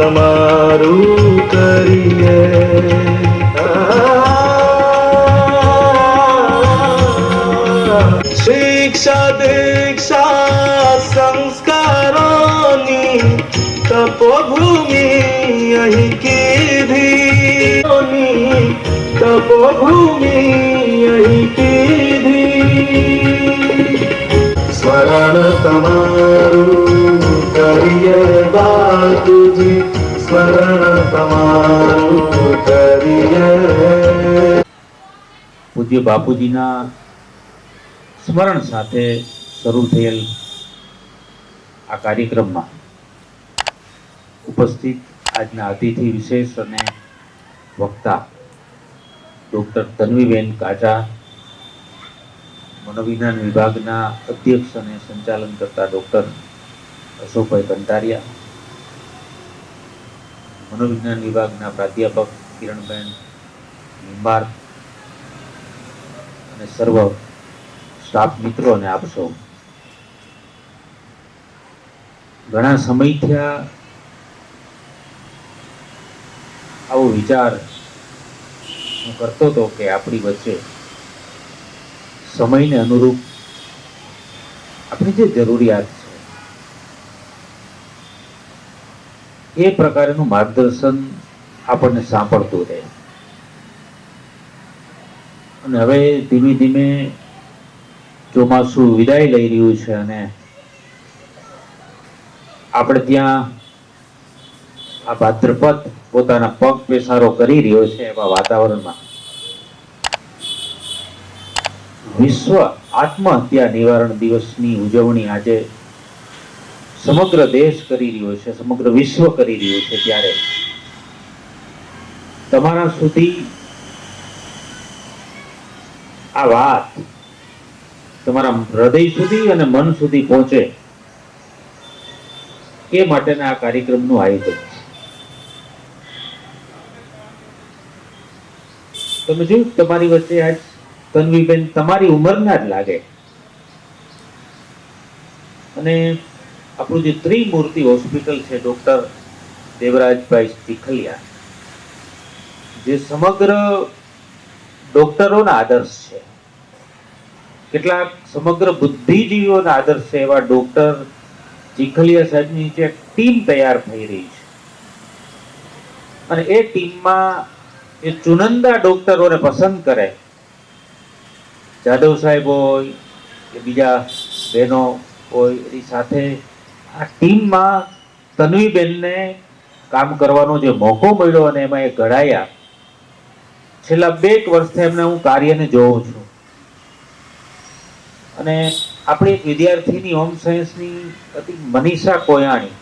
તમારું કરીએ. શિક્ષા દીક્ષા સંસ્કારોની તપોભૂમિ અહીં કીધી, તપોભૂમિ અહીં કીધી. સ્મરણ તમારું કરીએ બાપુજી, સ્મરણ તમારું કરીએ. પૂજ્ય બાપુજીના સ્મરણ સાથે શરૂ થયેલ આ કાર્યક્રમમાં ઉપસ્થિત આજના અતિથિ વિશેષ અને વક્તા ડૉક્ટર તન્વીબેન કાજા, મનોવિજ્ઞાન વિભાગના અધ્યક્ષ અને સંચાલન કરતા ડૉક્ટર અશોકભાઈ કંટારિયા, મનોવિજ્ઞાન વિભાગના પ્રાધ્યાપક કિરણબેન લીંબાર અને સર્વ સ્ટાફ મિત્રો અને આપ સૌ. ઘણા સમયથી આવો વિચાર હું કરતો હતો કે આપણી વચ્ચે સમયને અનુરૂપ આપણી જે જરૂરિયાત છે એ પ્રકારનું માર્ગદર્શન આપણને સાંપડતું રહે. અને હવે ધીમે ધીમે ચોમાસું વિદાય લઈ રહ્યું છે અને આપણે ત્યાં આ ભાદ્રપદ પોતાના પગ પેસારો કરી રહ્યો છે એવા વાતાવરણમાં વિશ્વ આત્મહત્યા નિવારણ દિવસની ઉજવણી આજે સમગ્ર દેશ કરી રહ્યો છે, સમગ્ર વિશ્વ કરી રહ્યું છે. ત્યારે તમારા સુધી આ વાત તમારા હૃદય સુધી અને મન સુધી પહોંચે એ માટેના આ કાર્યક્રમનું આયોજન છે. તમે જોયું તમારી વચ્ચે આજ તન્વીબેન તમારી ઉંમરના જ લાગે અને આપણું જે ત્રિમૂર્તિ હોસ્પિટલ છે ડૉક્ટર દેવરાજભાઈ ચીખલિયા, જે સમગ્ર ડૉક્ટરોના આદર્શ છે, કેટલાક સમગ્ર બુદ્ધિજીવીઓના આદર્શ છે, એવા ડૉક્ટર ચીખલિયા સાહેબની જે ટીમ તૈયાર થઈ રહી છે અને એ ટીમમાં એ ચુનંદા ડૉક્ટરોને પસંદ કરે, જાદવ સાહેબ હોય કે બીજા બહેનો હોય, એની સાથે આ ટીમમાં તન્વીબેનને કામ કરવાનો જે મોકો મળ્યો અને એમાં એ ઘડાયા. છેલ્લા 2 વર્ષથી એમને હું કાર્યને જોઉં છું અને આપણી એક વિદ્યાર્થીની હોમ સાયન્સની હતી મનીષા કોયાણી,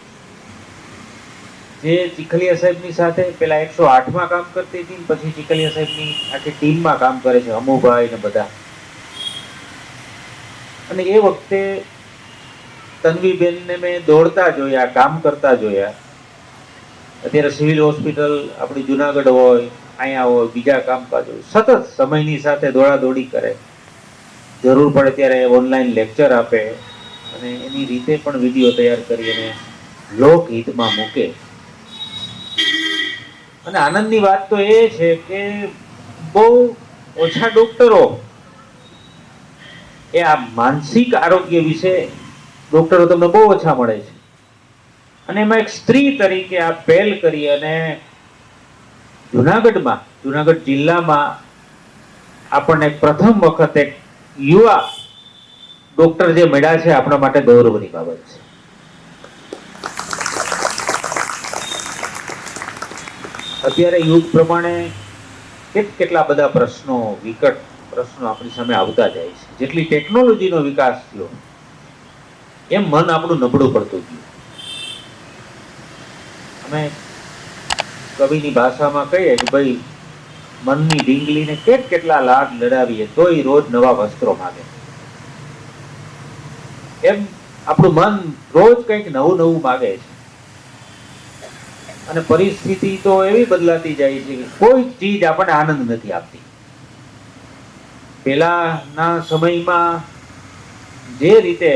જે ચીખલિયા સાહેબની સાથે પેલા 108માં કામ કરતી હતી, પછી ચીખલિયા સાહેબની આખી ટીમમાં કામ કરે છે, અમુભાઈ ને બધા. અને એ વખતે તન્વીબેનને મેં દોડતા જોયા, કામ કરતા જોયા. અત્યારે સિવિલ હોસ્પિટલ આપણી જુનાગઢ હોય, અહીંયા હોય, બીજા કામકાજ હોય, સતત સમયની સાથે દોડાદોડી કરે, જરૂર પડે ત્યારે ઓનલાઈન લેક્ચર આપે અને એની રીતે પણ વિડીયો તૈયાર કરી અને લોકહિતમાં મૂકે. અને આનંદની વાત તો એ છે કે બહુ ઓછા ડોક્ટરો એ આ માનસિક આરોગ્ય વિશે ડોક્ટરો તમને બહુ ઓછા મળે છે અને એમાં એક સ્ત્રી તરીકે આ પહેલ કરી અને જુનાગઢ જિલ્લામાં આપણને પ્રથમ વખત એક યુવા ડોક્ટર જે મળ્યા છે, આપણા માટે ગૌરવની બાબત છે. અત્યારે યુગ પ્રમાણે કેટલા બધા પ્રશ્નો, વિકટ પ્રશ્નો આપણી સામે આવતા જાય છે. જેટલી ટેકનોલોજીનો વિકાસ થયો એમ મન આપણું નબળું પડતું ગયું. અમે કવિની ભાષામાં કહીએ કે ભાઈ મનની ઢીંગલીને કેટલા લાડ લડાવીએ તોય રોજ નવા વસ્ત્રો માંગે. એમ આપણું મન રોજ કંઈક નવું નવું માંગે છે અને પરિસ્થિતિ તો એવી બદલાતી જાય છે કે કોઈ ચીજ આપણને આનંદ નથી આપતી. પહેલાના સમયમાં જે રીતે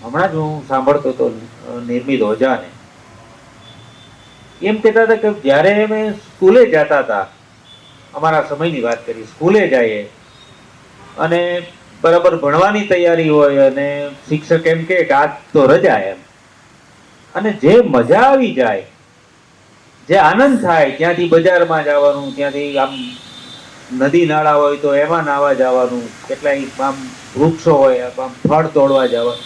હમણાં જ હું સાંભળતો હતો નિર્મિત ઓઝાને એમ કહેતા હતા કે જ્યારે અમે સ્કૂલે જતા હતા, અમારા સમયની વાત કરી, સ્કૂલે જઈએ અને બરાબર ભણવાની તૈયારી હોય અને શિક્ષક એમ કે આજ તો રજા એમ, અને જે મજા આવી જાય, જે આનંદ થાય, ત્યાંથી બજારમાં જવાનું, ત્યાંથી આમ નદી નાળા હોય તો એમાં નાવા જવાનું, કેટલાય આમ વૃક્ષો હોય આમ ફળ તોડવા જવાનું,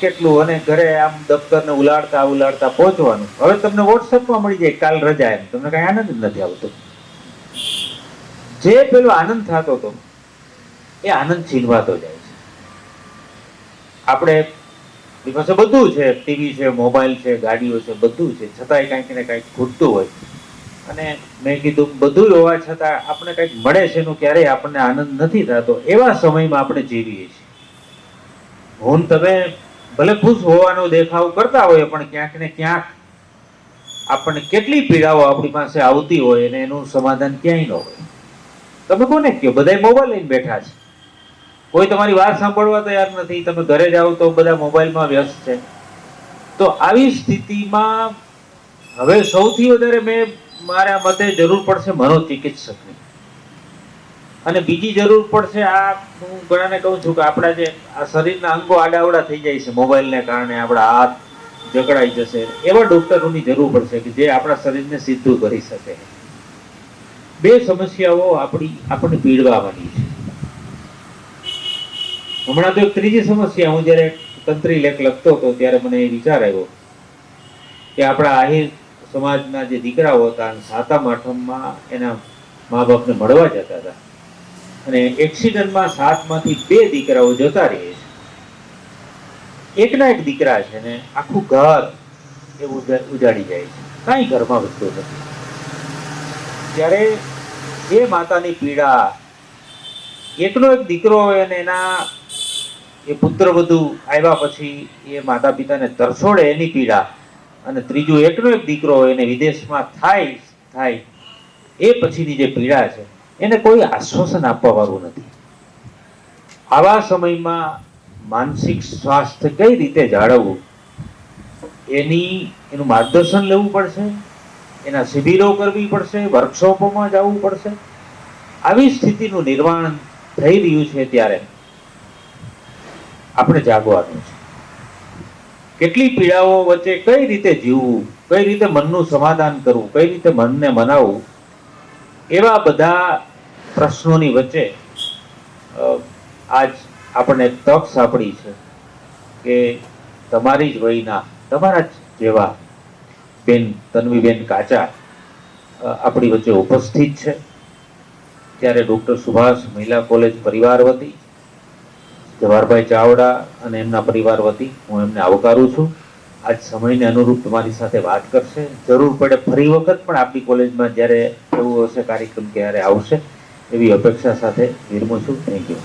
કેટલું, અને ઘરે આમ દફતરને ઉલાડતા ઉલાડતા પહોંચવાનું. હવે તમને વોટ્સઅપમાં મળી જાય કાલ રજા એમ, તમને કઈ આનંદ જ નથી આવતો. જે પેલો આનંદ થતો હતો એ આનંદ છીનવાતો જાય છે. આપણે પાસે બધું છે, ટીવી છે, મોબાઈલ છે, ગાડીઓ છે, બધું છે, છતાંય કાંઈક ને કાંઈક ખૂટતું હોય. અને મેં કીધું બધું હોવા છતાં આપણે કંઈક મળે છે એનું ક્યારેય આપણને આનંદ નથી થતો. એવા સમયમાં આપણે જીવીએ છીએ. હું તમે ભલે ખુશ હોવાનો દેખાવ કરતા હોય, પણ ક્યાંક ને ક્યાંક આપણને કેટલી પીડાઓ આપણી પાસે આવતી હોય અને એનું સમાધાન ક્યાંય ન હોય. તમે કોને કહો, બધા મોબાઈલ લઈને બેઠા છે, કોઈ તમારી વાત સાંભળવા તૈયાર નથી. તમે ઘરે જાઓ તો બધા મોબાઈલમાં વ્યસ્ત છે. તો આવી સ્થિતિમાં હવે સૌથી વધારે મારા મતે જરૂર પડશે મનોચિકિત્સકની, અને બીજી જરૂર પડશે, આ હું ઘણાને કહું છું કે આપણા જે આ શરીરના અંગો આડાઅવડા થઈ જાય છે મોબાઈલને કારણે, આપણા હાથ જકડાઈ જશે, એવા ડોક્ટરોની જરૂર પડશે કે જે આપણા શરીરને સીધું કરી શકે. બે સમસ્યાઓ આપણને પીડવાની છે. હમણાં તો એક ત્રીજી સમસ્યા, હું જયારે તંત્રી લેખ લખતો હતો ત્યારે મને એ વિચાર આવ્યો કે આપણા આહિર સમાજના જે દીકરાઓ હતા, 7મા 8માં એના મા બાપને મળવા જતા હતા, અને એક્સિડન્ટમાં 7માંથી 2 દીકરાઓ જતા રહે છે. એકના એક દીકરા છે ને આખું ઘર એવું ઉજાડી જાય છે, કાંઈ ઘરમાં વધતું નથી. ત્યારે એ માતાની પીડા, એકનો એક દીકરો હોય અને એના એ પુત્ર વધુ આવ્યા પછી એ માતા પિતાને તરછોડે એની પીડા, અને ત્રીજું એકનો એક દીકરો હોય એને વિદેશમાં થાય એ પછીની જે પીડા છે, એને કોઈ આશ્વાસન આપવા વાળું નથી. આવા સમયમાં માનસિક સ્વાસ્થ્ય કઈ રીતે જાળવવું એનું માર્ગદર્શન લેવું પડશે, એના શિબિરો કરવી પડશે, વર્કશોપોમાં જવું પડશે. આવી સ્થિતિનું નિર્માણ થઈ રહ્યું છે ત્યારે આપણે જાગવાનું છે. કેટલી પીડાઓ વચ્ચે કઈ રીતે જીવવું, કઈ રીતે મનનું સમાધાન કરવું, કઈ રીતે મનને મનાવવું, એવા બધા પ્રશ્નોની વચ્ચે આજ આપણને તક સાંપડી છે કે તમારી જ વયના, તમારા જ જેવા બેન તન્વીબેન કાચા આપણી વચ્ચે ઉપસ્થિત છે. ત્યારે ડોક્ટર સુભાષ મહિલા કોલેજ પરિવાર વતી, જવાહરભાઈ ચાવડા અને એમના પરિવાર વતી હું એમને આવકારું છું. આજ સમયને અનુરૂપ તમારી સાથે વાત કરશે. જરૂર પડે ફરી વખત પણ આપણી કોલેજમાં જ્યારે એવું હશે કાર્યક્રમ ત્યારે આવશે, એવી અપેક્ષા સાથે વિરમું છું. Thank you.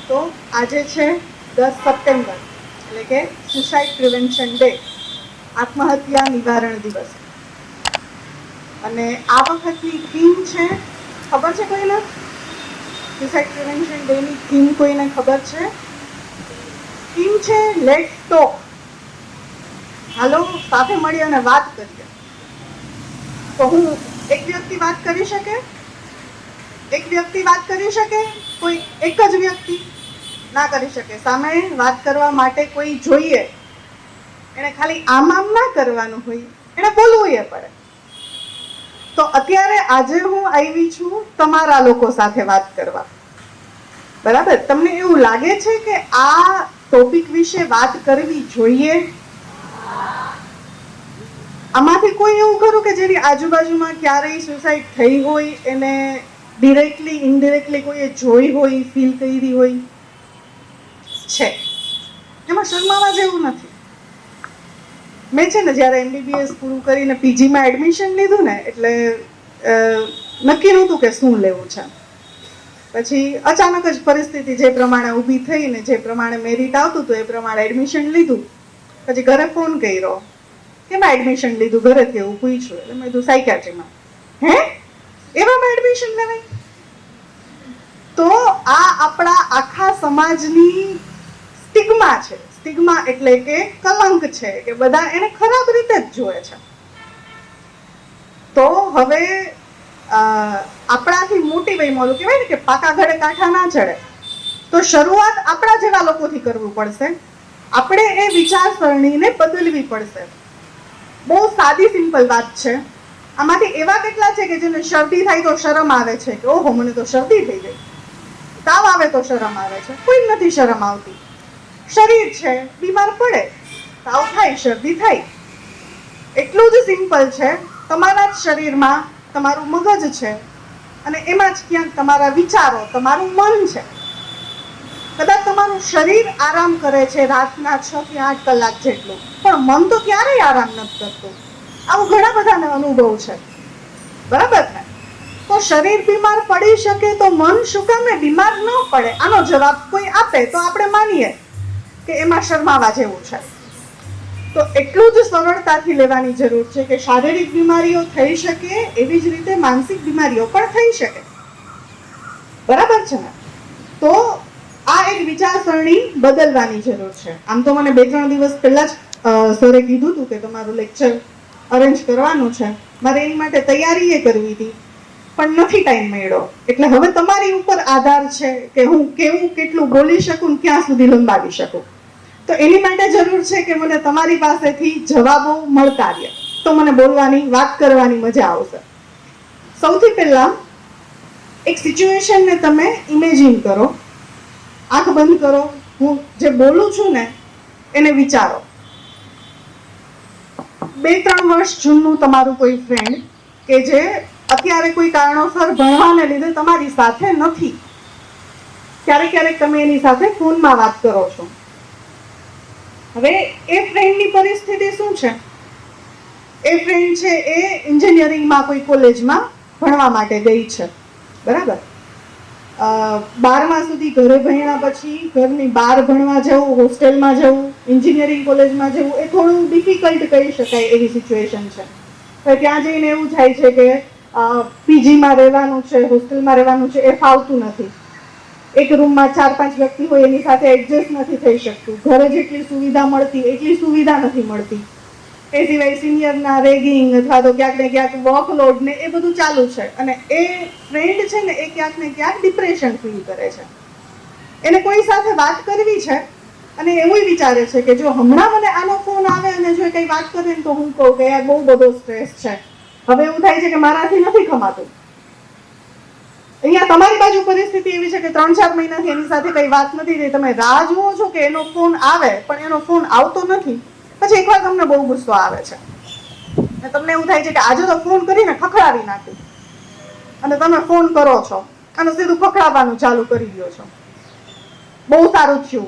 તો આજે છે 10 સપ્ટેમ્બર, એટલે કે સુસાઇડ પ્રિવેન્શન ડે, આત્મહત્યા નિવારણ દિવસ. અને આ વખતની થીમ છે, ખબર છે કોઈને? સુસાઇડ પ્રિવેન્શન ડેની થીમ કોઈને ખબર છે? થીમ છે લેટ્સ ટોક. હાલો સાથે મળી અને વાત કરીએ. તો હું એક વ્યક્તિ વાત કરી શકે? કોઈ એક જ વ્યક્તિ ના કરી શકે. સામે વાત કરવા માટે કોઈ જોઈએ. એને ખાલી આમ ના કરવાનું હોય, એને બોલવું એ પડે. તો અત્યારે આજે હું આવી છું તમારા લોકો સાથે વાત કરવા, બરાબર? તમને એવું લાગે છે કે આ ટોપિક વિશે વાત કરવી જોઈએ? આમાંથી કોઈ એવું ખરું કે જેની આજુબાજુમાં ક્યારેય સુસાઇડ થઈ હોય, એને ડિરેક્ટલી ઇનડિરેક્ટલી કોઈએ જોઈ હોય, ફીલ કરી હોય? છે. એમાં શરમાવા જેવું નથી. મેં છે ને જ્યારે MBBS પૂરું કરીને PGમાં એડમિશન લીધું ને, એટલે નક્કી નહોતું કે શું લેવું છે. પછી અચાનક જ પરિસ્થિતિ જે પ્રમાણે ઊભી થઈ ને જે પ્રમાણે મેરિટ આવતું હતું એ પ્રમાણે એડમિશન લીધું. પછી ઘરે ફોન કર્યો, કેમાં એડમિશન લીધું? ઘરેથી એવું પૂછ્યું. એટલે મેં કીધું સાયકાટ્રીમાં. હે, એવામાં એડમિશન લેવાય? તો આ આપણા આખા સમાજની સ્ટિક સ્ટિગ્મા છે. સ્ટિગ્મા એટલે કે કલંક છે, કે બધા એને ખરાબ રીતે જ જોવે છે. તો હવે આપણાથી મોટી વયમાં ઓલું કહેવાય ને કે પાકા ઘડે કાંઠા ના ચડે, તો શરૂઆત આપણા જેવા લોકોથી કરવું પડશે. આપણે એ વિચારસરણીને બદલવી પડશે. બહુ સાદી સિમ્પલ વાત છે. આમાંથી એવા કેટલા છે કે જેને શરદી થાય તો શરમ આવે છે કે ઓહો મને તો શરદી થઈ ગઈ, તાવ આવે તો શરમ આવે છે. કોઈ નથી શરમ આવતી. શરીર છે, બીમાર પડે, તાવ થાય, શરદી થાય. એટલું જ સિમ્પલ છે. તમારા જ શરીરમાં તમારું મગજ છે અને એમાં જ ક્યાંક તમારા વિચારો, તમારું મન છે. કદાચ તમારું શરીર આરામ કરે છે રાતના 6 થી 8 કલાક જેટલું, પણ મન તો ક્યારેય આરામ નથી કરતું. આવું ઘણા બધાને અનુભવ છે, બરાબર ને? તો શરીર બીમાર પડી શકે તો મન શું કામે બીમાર ન પડે? આનો જવાબ કોઈ આપે તો આપણે માનીએ કે એમાં શરમાવા જેવું છે. તો એટલું જ સરળતાથી લેવાની જરૂર છે કે શારીરિક બીમારીઓ થઈ શકે એવી જ રીતે માનસિક બીમારીઓ પણ થઈ શકે, બરાબર છે ને? તો આ એક વિચારસરણી બદલવાની જરૂર છે. આમ તો મને 2-3 દિવસ પહેલા જ સરે કીધું હતું કે તમારું લેક્ચર અરેન્જ કરવાનું છે. મારે એની માટે તૈયારી એ કરવી હતી, પણ નથી ટાઈમ મળ્યો. એટલે હવે તમારી ઉપર આધાર છે કે હું કેવું કેટલું બોલી શકું, ક્યાં સુધી લંબાવી શકું. તો એની માટે જરૂર છે કે મને તમારી પાસેથી જવાબો મળતા રહે, તો મને બોલવાની, વાત કરવાની મજા આવશે. સૌથી પહેલા એક સિચ્યુએશનને તમે ઇમેજિન કરો, આંખ બંધ કરો, હું જે બોલું છું ને એને વિચારો. 2-3 વર્ષ જૂનું તમારું કોઈ ફ્રેન્ડ કે જે અત્યારે કોઈ કારણોસર ભણવાને લીધે તમારી સાથે નથી. ક્યારેક ક્યારેક તમે એની સાથે ફોનમાં વાત કરો છો. હવે એ ફ્રેન્ડની પરિસ્થિતિ શું છે? એ ફ્રેન્ડ છે એ એન્જિનિયરિંગમાં કોઈ કોલેજમાં ભણવા માટે ગઈ છે, બરાબર? 12મા સુધી ઘરે ભણ્યા પછી ઘરની બહાર ભણવા જવું, હોસ્ટેલમાં જવું, એન્જિનિયરિંગ કોલેજમાં જવું એ થોડું ડિફિકલ્ટ કહી શકાય એવી સિચ્યુએશન છે. હવે ત્યાં જઈને એવું થાય છે કે પીજીમાં રહેવાનું છે, હોસ્ટેલમાં રહેવાનું છે, એ ફાવતું નથી. એક રૂમમાં 4-5 વ્યક્તિ હોય એની સાથે એડજસ્ટ નથી થઈ શકતું. ઘરે જેટલી સુવિધા મળતી એટલી સુવિધા નથી મળતી. એ સિવાય સિનિયરના રેગિંગ અથવા તો ક્યાંક ને ક્યાંક વર્કલોડ ને એ બધું ચાલુ છે. અને એ ફ્રેન્ડ છે ને એ ક્યાંક ને ક્યાંક ડિપ્રેશન ફીલ કરે છે. એને કોઈ સાથે વાત કરવી છે અને એવું વિચારે છે કે જો હમણાં મને આનો ફોન આવે અને જો કંઈ વાત કરે ને તો હું કહું કે યાર બહુ બધો સ્ટ્રેસ છે. હવે એવું થાય છે કે મારાથી નથી ખમાતું. અહીંયા તમારી બાજુ પરિસ્થિતિ એવી છે કે 3-4 મહિનાથી એની સાથે કઈ વાત નથી થઈ. તમે રાહ જુઓ છો કે એનો ફોન આવે, પણ એનો ફોન આવતો નથી. પછી એકવાર તમને બહુ ગુસ્સો આવે છે અને તમને એવું થાય છે કે આજે તો ફોન કરીને ખખડાવી નાખું, અને તમે ફોન કરો છો અને સીધું ખખડાવવાનું ચાલુ કરી દો છો. બહુ સારું થયું.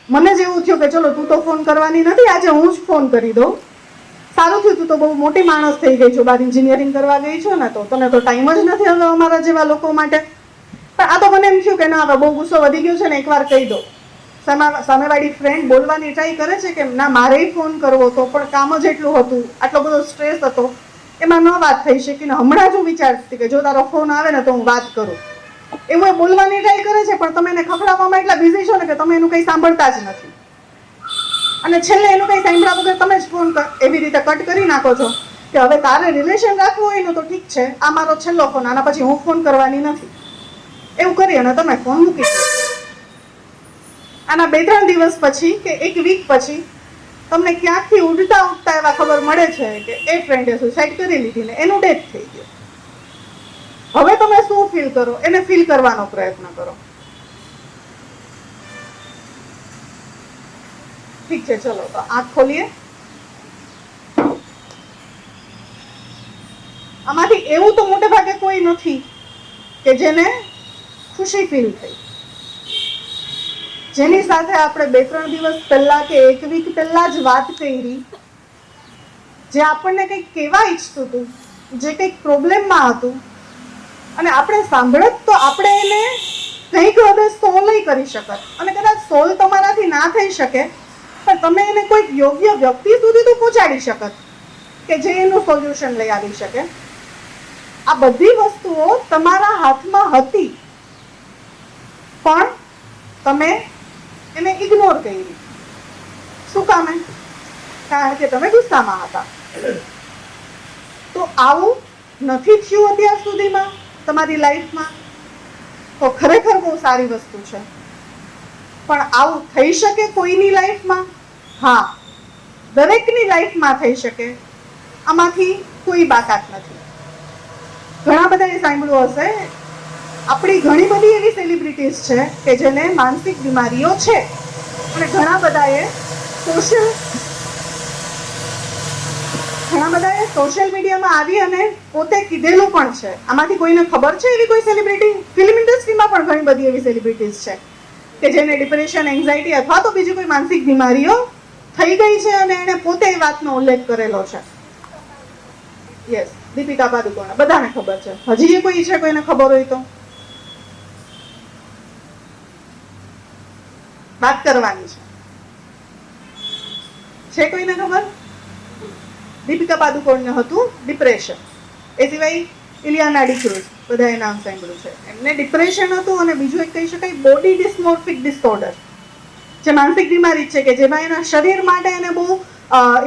મને જ એવું થયું કે ચલો તું તો ફોન કરવાની નથી, આજે હું જ ફોન કરી દઉં. સારું થયું, તું તો બહુ મોટી માણસ થઈ ગઈ છો, બહાર એન્જિનિયરિંગ કરવા ગઈ છો ને, તો તને તો ટાઈમ જ નથી હવે અમારા જેવા લોકો માટે. પણ આ તો મને એમ થયું કે ના હવે બહુ ગુસ્સો વધી ગયો છે ને એકવાર કહી દો. સામેવાળી ફ્રેન્ડ બોલવાની ટ્રાય કરે છે કે ના મારે ફોન કરવો હતો પણ કામ જ એટલું હતું, આટલો બધો સ્ટ્રેસ હતો, એમાં ન વાત થઈ શકી ને હમણાં જ હું વિચારતી કે જો તારો ફોન આવે ને તો હું વાત કરું. એવું એ બોલવાની ટ્રાય કરે છે પણ તમે એને ખખડાવવામાં એટલા બિઝી છો ને કે તમે એનું કંઈ સાંભળતા જ નથી. અને છેલ્લે એનું કંઈ સાંભળ્યા વગર તમે જ ફોન એવી રીતે કટ કરી નાખો છો કે હવે તારે રિલેશન રાખવું હોય ને તો ઠીક છે, આ મારો છેલ્લો ફોન, આના પછી હું ફોન કરવાની નથી. એવું કરી અને તમે ફોન મૂકી દો. આના 2-3 દિવસ પછી કે 1 વીક પછી તમને ક્યાંકથી ઉડતા એવા ખબર મળે છે કે એ ફ્રેન્ડે સુસાઇડ કરી લીધી ને એનું ડેથ થઈ ગયું. હવે તમે શું ફીલ કરો? એને ફીલ કરવાનો પ્રયત્ન કરો. ઠીક છે, ચલો તો આંખ ખોલીએ. આમાંથી એવું તો મોટે ભાગે કોઈ નથી કે જેને ખુશી ફીલ થઈ, જેની સાથે આપણે 2-3 દિવસ પહેલા કે 1 વીક પહેલા જ વાત કરી, જે આપણને કંઈક કહેવા ઈચ્છતું હતું, જે કંઈક પ્રોબ્લેમમાં હતું અને આપણે સાંભળત તો આપણે એને કંઈક હદે સોલ્વ કરી શકત. અને કદાચ સોલ્વ તમારાથી ના થઈ શકે પણ તમે એને કોઈક યોગ્ય વ્યક્તિ સુધી તો પહોંચાડી શકત કે જે એનું સોલ્યુશન લઈ આવી શકે. આ બધી વસ્તુઓ તમારા હાથમાં હતી પણ તમે એને ઇગ્નોર કરી. શું કામે? કારણ કે તમે ગુસ્સામાં હતા. તો આવું નથી થયું અત્યાર સુધીમાં તમારી લાઈફમાં, તો ખરેખર બહુ સારી વસ્તુ છે. પણ આવું થઈ શકે કોઈની લાઈફમાં? હા, દરેકની લાઈફમાં થઈ શકે. આમાંથી કોઈ બાકાત નથી. ઘણા બધાએ સાંભળ્યું હશે, આપણી ઘણી બધી એવી સેલિબ્રિટીઝ છે કે જેને માનસિક બીમારીઓ છે, અને ઘણા બધાએ સોશિયલ મીડિયામાં આવી અને પોતે કીધેલું પણ છે. આમાંથી કોઈને ખબર છે એવી કોઈ સેલિબ્રિટી? ફિલ્મ ઇન્ડસ્ટ્રીમાં પણ ઘણી બધી એવી સેલિબ્રિટીઝ છે કે જેને ડિપ્રેશન, એન્ઝાઇટી અથવા તો બીજી કોઈ માનસિક બીમારીઓ થઈ ગઈ છે અને એને પોતે એ વાતનો ઉલ્લેખ કરેલો છે. યસ, દીપિકા પાદુકોણ, બધાને ખબર છે. હજી એ કોઈ છે કોઈને ખબર હોય તો વાત કરવાની છે કોઈને ખબર? દીપિકા પાદુકોણને હતું ડિપ્રેશન. એ સિવાય ઇલિયાના ડિક્રુઝ, બધાએ નામ સાંભળ્યું છે. એમને ડિપ્રેશન હતું અને બીજું એક કહી શકાય બોડી ડિસ્મોર્ફિક ડિસઓર્ડર, જે માનસિક બીમારી છે કે જેમાં એના શરીર માટે એને બહુ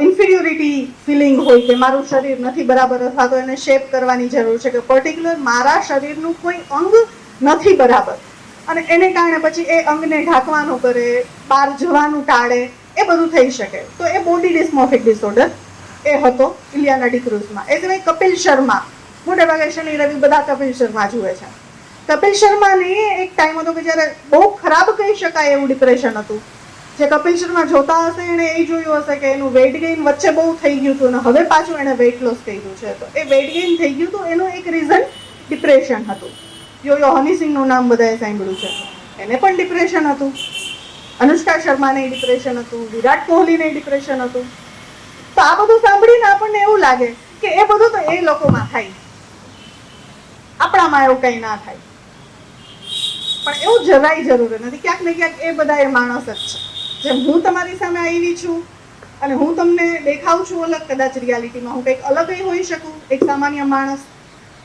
ઇન્ફિરિયોરિટી ફિલિંગ હોય કે મારું શરીર નથી બરાબર, અથવા તો એને શેપ કરવાની જરૂર છે કે પર્ટિક્યુલર મારા શરીરનું કોઈ અંગ નથી બરાબર, અને એને કારણે પછી એ અંગને ઢાંકવાનું કરે, બહાર જવાનું ટાળે, એ બધું થઈ શકે. તો એ બોડી ડિસ્મોર્ફિક ડિસઓર્ડર એ હતો ઇલિયાના ડિક્રુઝમાં. એ સિવાય કપિલ શર્મા, મોટે ભાગે શનિ રવિ બધા કપિલ શર્મા જુએ છે. કપિલ શર્માની એક ટાઈમ હતો કે જ્યારે બહુ ખરાબ કહી શકાય એવું ડિપ્રેશન હતું. જે કપિલ શર્મા જોતા હશે એને એ જોયું હશે કે એનું વેઇટ ગેઇન વચ્ચે બહુ થઈ ગયું હતું અને હવે પાછું એને વેઇટ લોસ કર્યું છે. તો એ વેઇટ ગેઇન થઈ ગયું હતું એનું એક રીઝન ડિપ્રેશન હતું. યો હની સિંહનું નામ બધાએ સાંભળ્યું છે, એને પણ ડિપ્રેશન હતું. અનુષ્કા શર્માને ડિપ્રેશન હતું, વિરાટ કોહલીને ડિપ્રેશન હતું. તો આ બધું સાંભળીને આપણને એવું લાગે કે એ બધું તો એ લોકોમાં થાય, આપણામાં એવું કંઈ ના થાય. પણ એવું જરાય જરૂરી નથી. ક્યાંક ને ક્યાંક એ બધા એ માણસ જ છે. જેમ હું તમારી સામે આવી છું અને હું તમને દેખાઉં છું અલગ, કદાચ રિયાલિટીમાં હું કંઈક અલગ હોઈ શકું, એક સામાન્ય માણસ.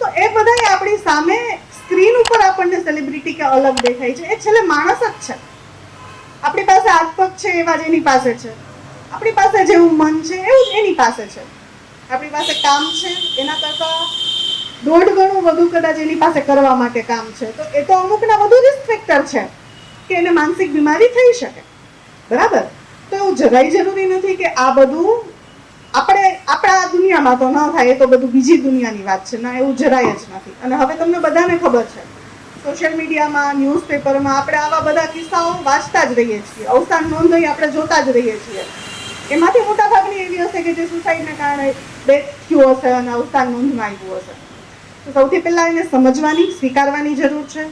તો એ બધા આપણી સામે સ્ક્રીન ઉપર આપણને સેલિબ્રિટી કે અલગ દેખાય છે, એ છેલ્લે માણસ જ છે. આપણી પાસે હાથ પગ છે એવા જ એની પાસે છે, આપણી પાસે જેવું મન છે એવું જ એની પાસે છે, આપણી પાસે કામ છે એના કરતા 1.5 ગણું વધુ કદાચ એની પાસે કરવા માટે કામ છે. તો એ તો અમુકના વધુ રિસ્ક ફેક્ટર છે કે એને માનસિક બીમારી થઈ શકે. બરાબર? તો એવું જરાય જરૂરી નથી કે આ બધું આપણા દુનિયામાં તો ન થાય, એ તો બધું બીજી દુનિયાની વાત છે. ના, એવું જરાય જ નથી. અને હવે તમને બધાને ખબર છે, સોશિયલ મીડિયામાં, ન્યૂઝપેપરમાં આપણે આવા બધા કિસ્સાઓ વાંચતા જ રહીએ છીએ, અવસાન નોંધણી આપણે જોતા જ રહીએ છીએ. એમાંથી મોટાભાગની એવી હશે કે જે સુસાઇડને કારણે ડેથ થયું હશે અને અવસાન નોંધમાં આવ્યું હશે. તો સૌથી પહેલાં એને સમજવાની, સ્વીકારવાની જરૂર છે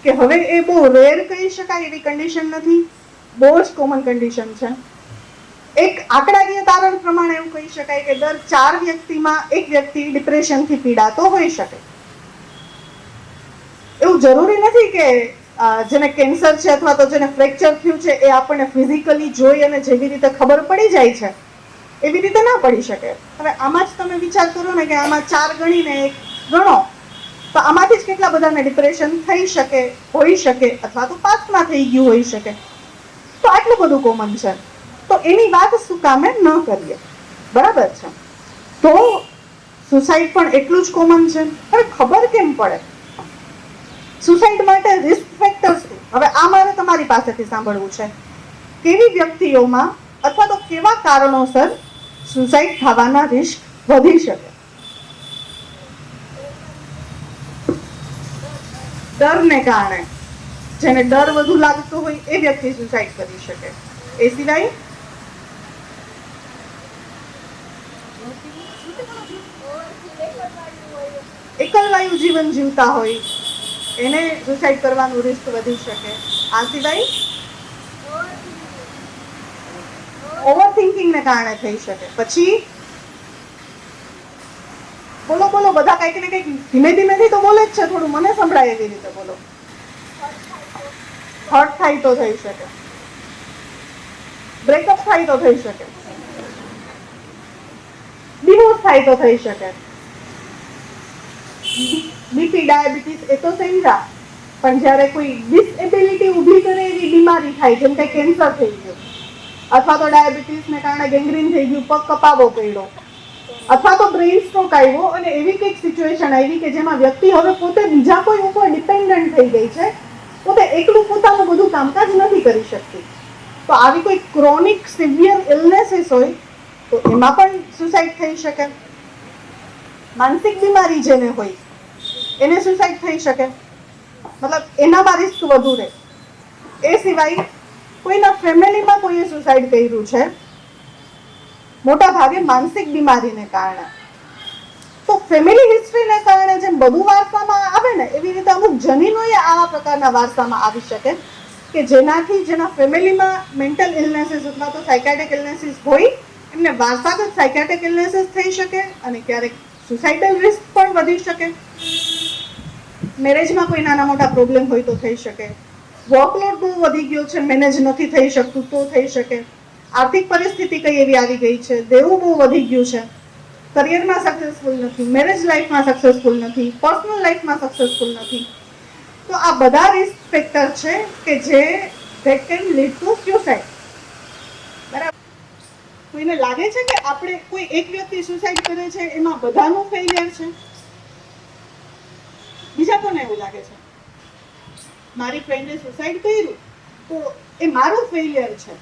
કે હવે એ બહુ રેર કહી શકાય એવી કન્ડિશન નથી, બહુ જ કોમન કન્ડિશન છે. એક આંકડાકીય તારણ પ્રમાણે એવું કહી શકાય કે દર 4 વ્યક્તિમાં 1 વ્યક્તિ ડિપ્રેશનથી પીડાતો હોઈ શકે. એવું જરૂરી નથી કે જેને કેન્સર છે અથવા તો જેને ફ્રેક્ચર થયું છે એ આપણને ફિઝિકલી જોઈ અને જેવી રીતે ખબર પડી જાય છે એવી રીતે ના પડી શકે. હવે આમાં જ તમે વિચાર કરો ને કે આમાં 4 ગણીને 1 ગણો તો આમાંથી જ કેટલા બધાને ડિપ્રેશન થઈ શકે, હોઈ શકે, અથવા તો પાસ્ટમાં થઈ ગયું હોઈ શકે. તો આટલું બધું કોમન છે, તો એની વાત શું કામે ન કરીએ? બરાબર છે? તો સુસાઇડ પણ એટલું જ કોમન છે. હવે ખબર કેમ પડે સુસાઇડ માટે રિસ્ક ફેક્ટર શું? હવે આ મારે તમારી પાસેથી સાંભળવું છે. કેવી વ્યક્તિઓમાં અથવા તો કેવા કારણોસર સુસાઇડ થવાના રિસ્ક વધી શકે? ડરને કારણે, જેને ડર વધુ લાગતો હોય એ વ્યક્તિ સુસાઇડ કરી શકે. એ સિવાય એકલવાયુ જીવન જીવતા હોય એને સુસાઇડ કરવાનું રિસ્ક વધી શકે. આ સિવાય ઓવરથિંકિંગને કારણે થઈ શકે. પછી બોલો બોલો, બધા કંઈક ને કંઈક ધીમે ધીમેથી તો બોલે જ છે, થોડું મને સંભળાય એવી રીતે બોલો. હર્ટ થાય તો થઈ શકે, બ્રેકઅપ થાય તો થઈ શકે, ડિવોર્સ થાય તો થઈ શકે, બીપી, ડાયાબિટીસ એ તો સમજા, પણ જ્યારે કોઈ ડિસએબિલિટી ઊભી કરે એવી બીમારી થાય, જેમ કે કેન્સર થઈ ગયું, અથવા તો ડાયાબિટીસને કારણે ગેંગ્રીન થઈ ગયું, પગ કપાવો પડ્યો, અથવા તો બ્રેઇન સ્ટ્રોક આવ્યો અને એવી કંઈક સિચ્યુએશન આવી કે જેમાં વ્યક્તિ હવે પોતે બીજા કોઈ ઉપર ડિપેન્ડન્ટ થઈ ગઈ છે, પોતે એકલું પોતાનું બધું કામકાજ નથી કરી શકતી, તો આવી કોઈ ક્રોનિક સિવિયર ઇલનેસીસ હોય તો એમાં પણ સુસાઇડ થઈ શકે. માનસિક બીમારી જેને હોય એને સુસાઇડ થઈ શકે, મતલબ એનામાં રિસ્ક વધુ રહે. એ સિવાય કોઈના ફેમિલીમાં કોઈએ સુસાઇડ કર્યું છે, મોટા ભાગે માનસિક બીમારીને કારણે, તો ફેમિલી હિસ્ટ્રીને કારણે જેમ બધું વારસામાં આવે ને, એવી રીતે અમુક જનીનોએ આવા પ્રકારના વારસામાં આવી શકે કે જેનાથી જેના ફેમિલીમાં મેન્ટલ ઇલનેસીસ અથવા તો સાયકાટ્રિક ઇલનેસીસ હોય એમને વારસાગત સાયકાટ્રિક ઇલનેસીસ થઈ શકે અને ક્યારેક સુસાઇડલ રિસ્ક પણ વધી શકે. મેરેજમાં કોઈ નાના મોટા પ્રોબ્લેમ હોય તો થઈ શકે. વર્કલોડ બહુ વધી ગયો છે, મેનેજ નથી થઈ શકતું તો થઈ શકે. આર્થિક પરિસ્થિતિ કઈ એવી આવી ગઈ છે, દેવું બહુ વધી ગયું છે, કરિયરમાં સક્સેસફુલ નથી, મેરેજ લાઈફમાં સક્સેસફુલ નથી, પર્સનલ લાઈફમાં સક્સેસફુલ નથી. તો આ બધા રિસ્ક ફેક્ટર છે કે જે that can lead to suicide. બરાબર? કોઈને લાગે છે કે આપણે કોઈ એક વ્યક્તિ સુસાઇડ કરે છે એમાં બધાનું ફેલિયર છે? બીજા કોને એવું લાગે છે મારી ફ્રેન્ડે સુસાઇડ કર્યું તો એ મારું ફેલિયર છે,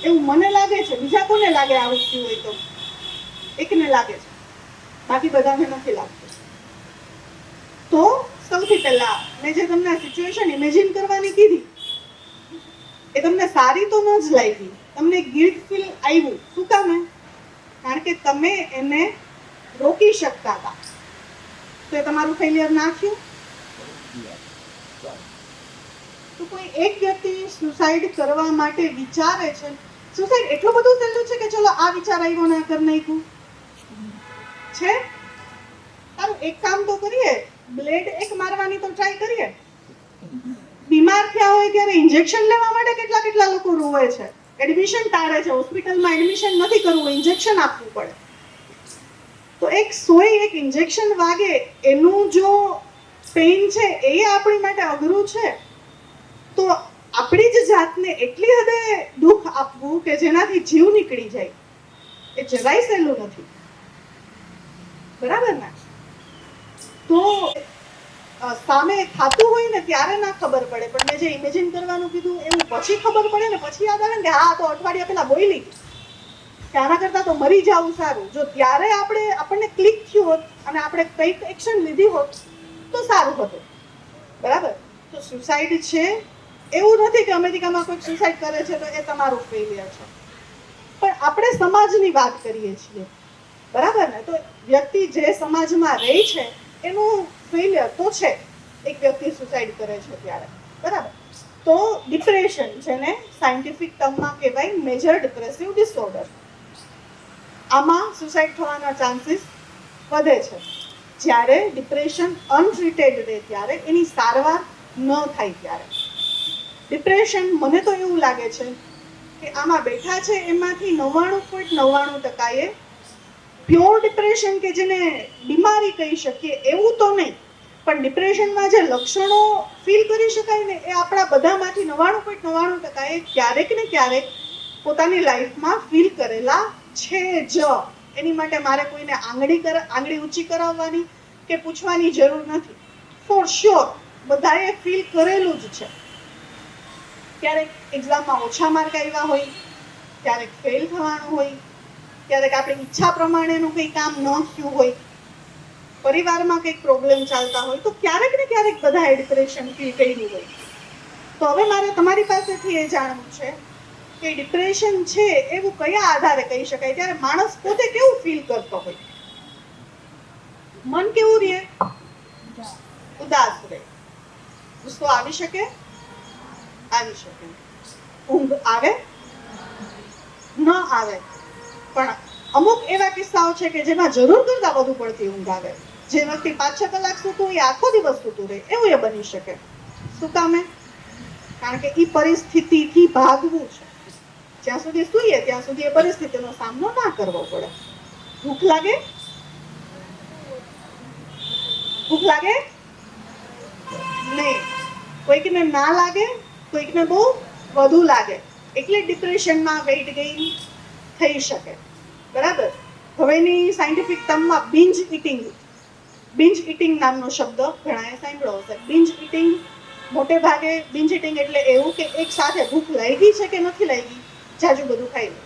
એવું મને લાગે છે? બીજા કોને લાગે આ વસ્તુ હોય તો? એકને લાગે છે, બાકી બધાને નથી લાગતું. તો સૌથી પહેલા મેં જે તમને સિચ્યુએશન ઇમેજિન કરવાની કીધી એ તમને સારી તો ન જ લાગી, તમને ગિલ્ટ ફીલ આવ્યું. શું કામ? કારણ કે તમે એને રોકી શકતા હતા, તો એ તમારું ફેલિયર ના થયું? તો કોઈ એક વ્યક્તિ સુસાઇડ કરવા માટે વિચારે છે, સુસાઇડ એટલું બધું સહેલું છે કે ચલો આ વિચાર આવ્યો ના કરી નાખ્યું છે. સારું, એક કામ તો કરીએ, બ્લેડ એક મારવાની તો ટ્રાય કરીએ. બીમાર થયા હોય ત્યારે ઇન્જેક્શન લેવા માટે કેટલા કેટલા લોકો રોવે છે, એડમિશન ટાળે છે, હોસ્પિટલમાં એડમિશન નથી કરવું, ઇન્જેક્શન આપવું પડે. તો એક સોય એક ઇન્જેક્શન વાગે એનું જો પેઇન છે એ આપણી માટે અઘરું છે, તો આપણી જ જાતને એટલી હદે દુઃખ આપવું કે જેનાથી જીવ નીકળી જાય એ જરાય સહેલું નથી. બરાબર ને? તો સામે ખાતું હોય ને ત્યારે ના ખબર પડે, પણ મેં જે ઇમેજિન કરવાનું કીધું એવું પછી ખબર પડે ને, પછી યાદ આવે ને કે હા તો અઠવાડિયા પહેલા બોલી કે આના કરતા તો મરી જવું સારું. જો ત્યારે આપણને ક્લિક થયું હોત અને આપણે કંઈક એક્શન લીધી હોત તો સારું હતું. બરાબર? તો સુસાઇડ છે એવું નથી કે અમેરિકામાં કોઈ સુસાઇડ કરે છે તો એ તમારું ફેલિયર છે, પણ આપણે સમાજની વાત કરીએ છીએ. બરાબર ને? તો વ્યક્તિ જે સમાજમાં રહે છે એનું ફેલિયર તો છે એક વ્યક્તિ સુસાઇડ કરે છે ત્યારે. બરાબર? તો ડિપ્રેશન, જેને સાયન્ટિફિક ટર્મમાં કહેવાય મેજર ડિપ્રેસિવ ડિસઓર્ડર, આમાં સુસાઇડ થવાના ચાન્સીસ વધે છે. જ્યારે ડિપ્રેશન અનટ્રીટેડ રહે ત્યારે, એની સારવાર ન થાય ત્યારે. ડિપ્રેશન, મને તો એવું લાગે છે કે આમાં બેઠા છે એમાંથી 99.99% પ્યોર ડિપ્રેશન કે જેને બીમારી કહી શકીએ એવું તો નહીં, પણ ડિપ્રેશનમાં જે લક્ષણો ફીલ કરી શકાય ને એ આપણા બધામાંથી 99.99% ક્યારેક ને ક્યારેક પોતાની લાઈફમાં ફીલ કરેલા છે જ. એની માટે મારે કોઈને આંગળી ઊંચી કરાવવાની કે પૂછવાની જરૂર નથી. ફોર શ્યોર બધાએ ફીલ કરેલું જ છે. ક્યારેક એક્ઝામમાં ઓછા માર્ક આવ્યા હોય, ક્યારેક ફેલ થવાનું હોય, ક્યારેક આપણી ઈચ્છા પ્રમાણેનું કંઈ કામ ન થયું હોય, પરિવારમાં કંઈક પ્રોબ્લેમ ચાલતા હોય, તો ક્યારેક ને ક્યારેક બધાએ ડિપ્રેશન ફીલ કર્યું હોય. તો હવે મારે તમારી પાસેથી એ જાણવું છે કે ડિપ્રેશન છે એવું કયા આધારે કહી શકાય, ત્યારે માણસ પોતે કેવું ફીલ કરતો હોય? મન કેવું રહે? ઉદાસ રહે. ગુસ્સો આવી શકે? આવી શકે. ઊંઘ આવે? ન આવે. પણ અમુક એવા કિસ્સાઓ છે કે જેમાં જરૂર કરતા વધુ પડતી ઊંઘ આવે. જે વ્યક્તિ 5-6 કલાક સૂતું એ આખો દિવસ સૂતું રહે, એવું એ બની શકે. શું કામે? કારણ કે એ પરિસ્થિતિથી ભાગવું છે. જ્યાં સુધી સૂઈએ ત્યાં સુધી એ પરિસ્થિતિનો સામનો ના કરવો પડે. ભૂખ લાગે? ભૂખ લાગે? નહીં. કોઈકને ના લાગે, કોઈકને બહુ વધુ લાગે, એટલે ડિપ્રેશનમાં વેઇટ ગેઇન થઈ શકે. બરાબર. હવેની સાયન્ટિફિક ટર્મમાં બિંજ ઇટિંગ નામનો શબ્દ ઘણાએ સાંભળ્યો હશે. બિંજ ઇટિંગ મોટે ભાગે બિંજ ઇટિંગ એટલે એવું કે એક સાથે ભૂખ લાગી છે કે નથી લાગી, જાજુ બધું ખાઈ લે.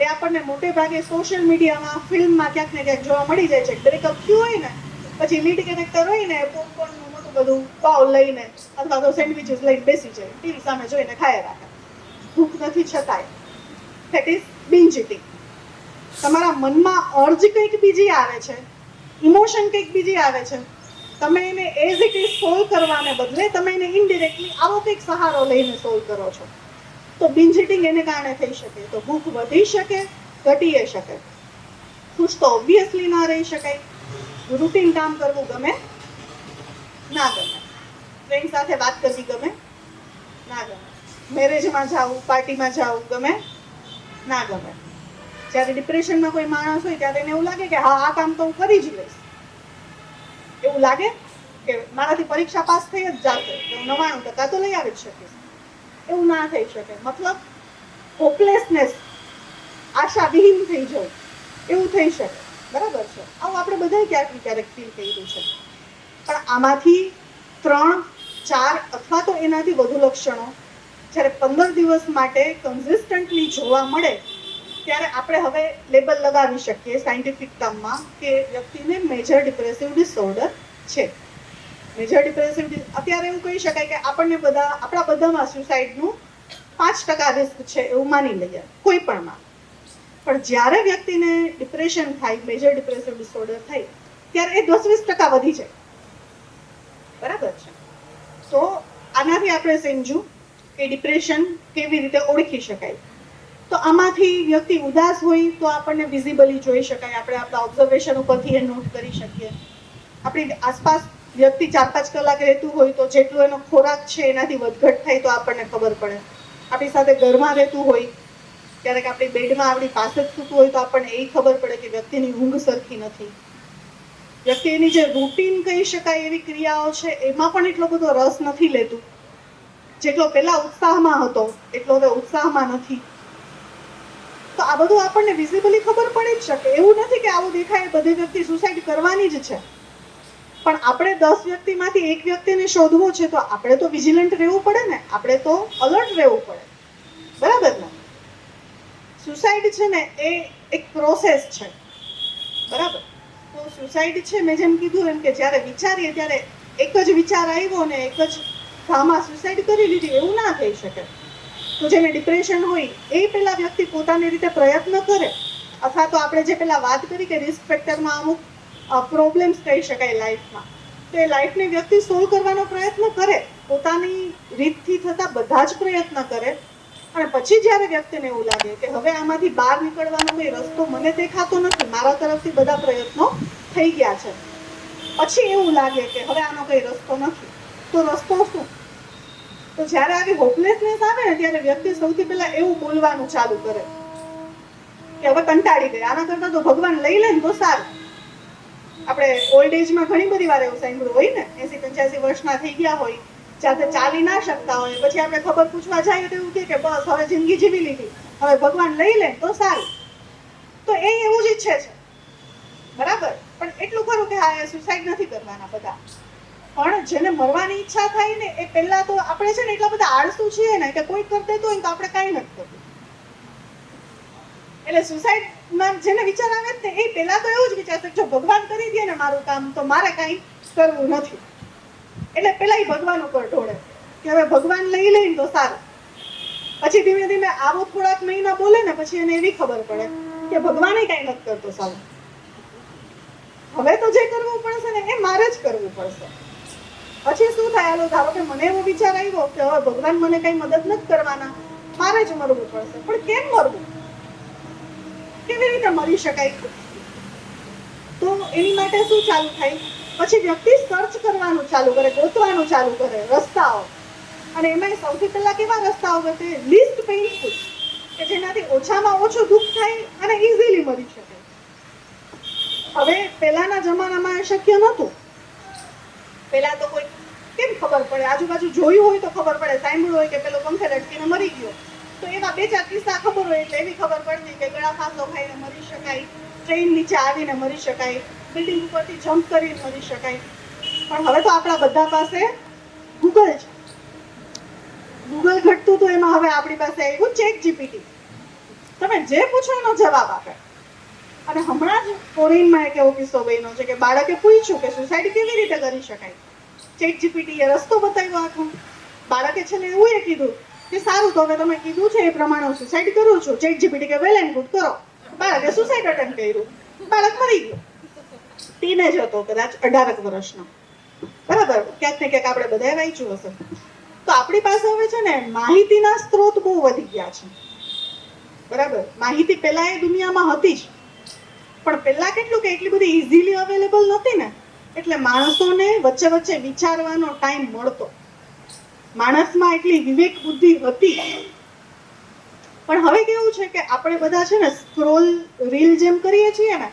એ આપણને મોટે ભાગે સોશિયલ મીડિયામાં, ફિલ્મમાં ક્યાંક ને ક્યાંક જોવા મળી જાય છે. બ્રેકઅપ થયું હોય ને પછી લીડ કેરેક્ટર હોય ને પોપકોર્નનું મોટું બધું પાવ લઈને અથવા તો સેન્ડવિચીસ લઈને બેસી જાય, ટીવી સામે જોઈને ખાયા રાખે, ભૂખ નથી છતાંય. That is binge eating. તમારા મનમાં અર્જ કંઈક બીજી આવે છે, ઇમોશન કંઈક બીજી આવે છે, તમે એને એઝ ઇટ ઇઝ સોલ્વ કરવાને બદલે તમે એને ઇનડિરેક્ટલી આવો કંઈક સહારો લઈને સોલ્વ કરો છો. તો બિંજ ઇટિંગ એને કારણે થઈ શકે. તો ભૂખ વધી શકે, ઘટી શકે. ખુશ તો ઓબ્વિયસલી ના રહી શકાય. રૂટીન કામ કરવું ગમે, ના ગમે. ફ્રેન્ડ સાથે વાત કરવી ગમે, ના ગમે. મેરેજમાં જાવું, પાર્ટીમાં જાવું ગમે, ના ગમે. જ્યારે ડિપ્રેશનમાં કોઈ માણસ હોય ત્યારે એને એવું લાગે કે હા, આ કામ તો હું કરી જ લઈશ. એવું લાગે કે મારાથી પરીક્ષા પાસ થઈ જ જશે, હું 99% તો લઈ આવી જ શકીશ. એવું ના થઈ શકે. મતલબ હોપલેસનેસ, આશાવિહીન થઈ જવું, એવું થઈ શકે. બરાબર છે. આવું આપણે બધાય ક્યાંક ને ક્યારેક ફીલ કર્યું છે. પણ આમાંથી 3, 4 અથવા તો એનાથી વધુ લક્ષણો જ્યારે 15 દિવસ માટે કન્સિસ્ટન્ટલી જોવા મળે ત્યારે આપણે હવે લેબલ લગાવી શકીએ સાયન્ટિફિક ટર્મમાં કે વ્યક્તિને મેજર ડિપ્રેસિવ ડિસઓર્ડર છે. મેજર ડિપ્રેસિવ અત્યારે એવું કહી શકાય કે આપણા બધામાં સુસાઇડનું 5% રિસ્ક છે એવું માની લઈએ, કોઈ પણમાં. પણ જ્યારે વ્યક્તિને ડિપ્રેશન થાય, મેજર ડિપ્રેસિવ ડિસઓર્ડર થાય, ત્યારે એ 10-20% વધી જાય. બરાબર છે. તો આનાથી આપણે સમજ્યું કે ડિપ્રેશન કેવી રીતે ઓળખી શકાય. તો આમાંથી વ્યક્તિ ઉદાસ હોય તો આપણને વિઝિબલી જોઈ શકાય, આપણે આપણા ઓબ્ઝર્વેશન ઉપરથી એ નોટ કરી શકીએ. આપણી આસપાસ વ્યક્તિ 4-5 કલાક રહેતું હોય તો જેટલો એનો ખોરાક છે એનાથી વધઘટ થાય તો આપણને ખબર પડે. આપણી સાથે ઘરમાં રહેતું હોય, ક્યારેક આપણી બેડમાં આપણી પાસે જ સૂતું હોય તો આપણને એ ખબર પડે કે વ્યક્તિની ઊંઘ સરખી નથી. વ્યક્તિ એની જે રૂટીન કહી શકાય એવી ક્રિયાઓ છે એમાં પણ એટલો બધો રસ નથી લેતું. જેટલો પહેલા ઉત્સાહમાં હતો એટલો હવે ઉત્સાહમાં નથી. તો આ બધું આપણને વિઝિબલી ખબર પડી જ શકે. એવું નથી કે આવું દેખાય બધી વ્યક્તિ સુસાઇડ કરવાની જ છે. પણ આપણે 10 વ્યક્તિમાંથી એક વ્યક્તિને શોધવો છે તો આપણે તો વિજિલન્ટ રહેવું પડે ને, આપણે તો અલર્ટ રહેવું પડે. બરાબર ને? સુસાઇડ છે ને એ એક પ્રોસેસ છે. બરાબર. તો સુસાઇડ છે, મેં જેમ કીધું એમ કે જ્યારે વિચારીએ ત્યારે એક જ વિચાર આવ્યો ને એક જ ધામા સુસાઇડ કરી લીધી, એવું ના થઈ શકે. તો જેને ડિપ્રેશન હોય એ પેલા વ્યક્તિ પોતાની રીતે પ્રયત્ન કરે, અથવા તો આપણે જે પેલા વાત કરી કે રિસ્ક ફેક્ટરમાં અમુક પ્રોબ્લેમ્સ કહી શકાય લાઈફમાં, તો એ લાઈફની વ્યક્તિ સોલ્વ કરવાનો પ્રયત્ન કરે, પોતાની રીતથી થતા બધા જ પ્રયત્ન કરે. અને પછી જ્યારે વ્યક્તિને એવું લાગે કે હવે આમાંથી બહાર નીકળવાનો કોઈ રસ્તો મને દેખાતો નથી, મારા તરફથી બધા પ્રયત્નો થઈ ગયા છે, પછી એવું લાગે કે હવે આનો કોઈ રસ્તો નથી, તો રસ્તો શું? તો જ્યારે આવી હોપલેસનેસ આવે ને ત્યારે વ્યક્તિ સૌથી પહેલા એવું બોલવાનું ચાલુ કરે કે હવે કંટાળી ગયા, આના કરતા તો ભગવાન લઈ લે ને તો સારું. આપણે ઓલ્ડ એજમાં ઘણી બધી વાર એવું સાંભળ્યું હોય ને, 80-85 વર્ષના થઈ ગયા હોય, જાતે ચાલી ના શકતા હોય, પછી આપણે ખબર પૂછવા જાય તો એવું કે બસ હવે જિંદગી જીવી લીધી, હવે ભગવાન લઈ લે તો સારું. તો એ એવું જ ઈચ્છે છે. બરાબર. પણ એટલું ખરું કે હા, એ સુસાઇડ નથી કરવાના બધા. પણ જેને મરવાની ઈચ્છા થાય ને એ પહેલા તો આપણે છે ને એટલા બધા આળસુ છીએ ને કે કોઈ કરી દેતું હોય તો આપણે કાંઈ નથી કરતું. એટલે સુસાઇડમાં જેને વિચાર આવે ને એ પહેલા તો એવું જ વિચારશે જો ભગવાન કરી દે ને મારું કામ તો મારે કાંઈ કરવું નથી. એટલે પહેલા એ ભગવાન ઉપર ઢોળે કે હવે ભગવાન લઈ લે ને તો સારું. પછી ધીમે ધીમે આવો થોડાક મહિના બોલે ને પછી એને એવી ખબર પડે કે ભગવાન કાંઈ નથી કરતો સારું. હવે તો જે કરવું પડશે ને એ મારે જ કરવું પડશે. પછી શું થાય? હાલો ધારો કે મને એવો વિચાર આવ્યો કે હવે ભગવાન મને કઈ મદદ નથી કરવાના, મારે જ મરવું પડશે. પણ કેમ મરવું? કેવી રીતે મરી શકાય? તો એની માટે શું ચાલુ થાય? પછી વ્યક્તિ સર્ચ કરવાનું ચાલુ કરે, ગોતવાનું ચાલુ કરે રસ્તાઓ. અને એમાં સૌથી પહેલા કેવા રસ્તાઓ ગોતે? લીસ્ટ પેઇનફુલ, કે જેનાથી ઓછામાં ઓછું દુઃખ થાય અને ઇઝીલી મરી શકે. હવે પહેલાના જમાનામાં શક્ય નહોતું. પહેલા તો કોઈ કેમ ખબર પડે? આજુબાજુ જોયું હોય તો ખબર પડે, સાંભળ્યું હોય કે પેલો પંખે લટકીને મરી ગયો, તો એવા 2-4 કિસ્સા ખબર હોય એટલે એવી ખબર પડતી કે ગળા ફાંસો ખાઈને મરી શકાય, ટ્રેન નીચે આવીને મરી શકાય, બિલ્ડિંગ ઉપરથી જમ્પ કરીને મરી શકાય. પણ હવે તો આપણા બધા પાસે ગૂગલ છે. ગૂગલ ઘટતું તો એમાં હવે આપણી પાસે આવ્યું ChatGPT. તમે જે પૂછો એનો જવાબ આપે. અને હમણાં જ ફોરેનમાં એક એવો કિસ્સો બન્યો છે કે બાળકે પૂછ્યું કે સુસાઇડ કેવી રીતે કરી શકાય. ChatGPT એ રસ્તો બતાવ્યો આખો. બાળકે છેલ્લે એવું એ કીધું કે સારું, તો હવે તમે કીધું છે એ પ્રમાણે હું સુસાઇડ કરું છું. ChatGPT કે વેલ એન્ડ ગુડ, કરો. બાળકે સુસાઇડ અટેમ્પ્ટ કર્યું, બાળક મરી ગયું. ટીનેજ હતો, કદાચ 18 વર્ષનો. બરાબર, ક્યાંક ને ક્યાંક આપણે બધાએ વાંચ્યું હશે. તો આપણી પાસે હવે છે ને માહિતીના સ્ત્રોત બહુ વધી ગયા છે. બરાબર, માહિતી પહેલા એ દુનિયામાં હતી જ, પણ પહેલા કેટલું કે એટલી બધી ઇઝીલી અવેલેબલ નહોતી ને, એટલે માણસોને વચ્ચે વચ્ચે વિચારવાનો ટાઈમ મળતો. માણસમાં એટલી વિવેક બુદ્ધિ હતી. પણ હવે કેવું છે કે આપણે બધા છે ને સ્ક્રોલ રીલ જેમ કરીએ છીએ ને,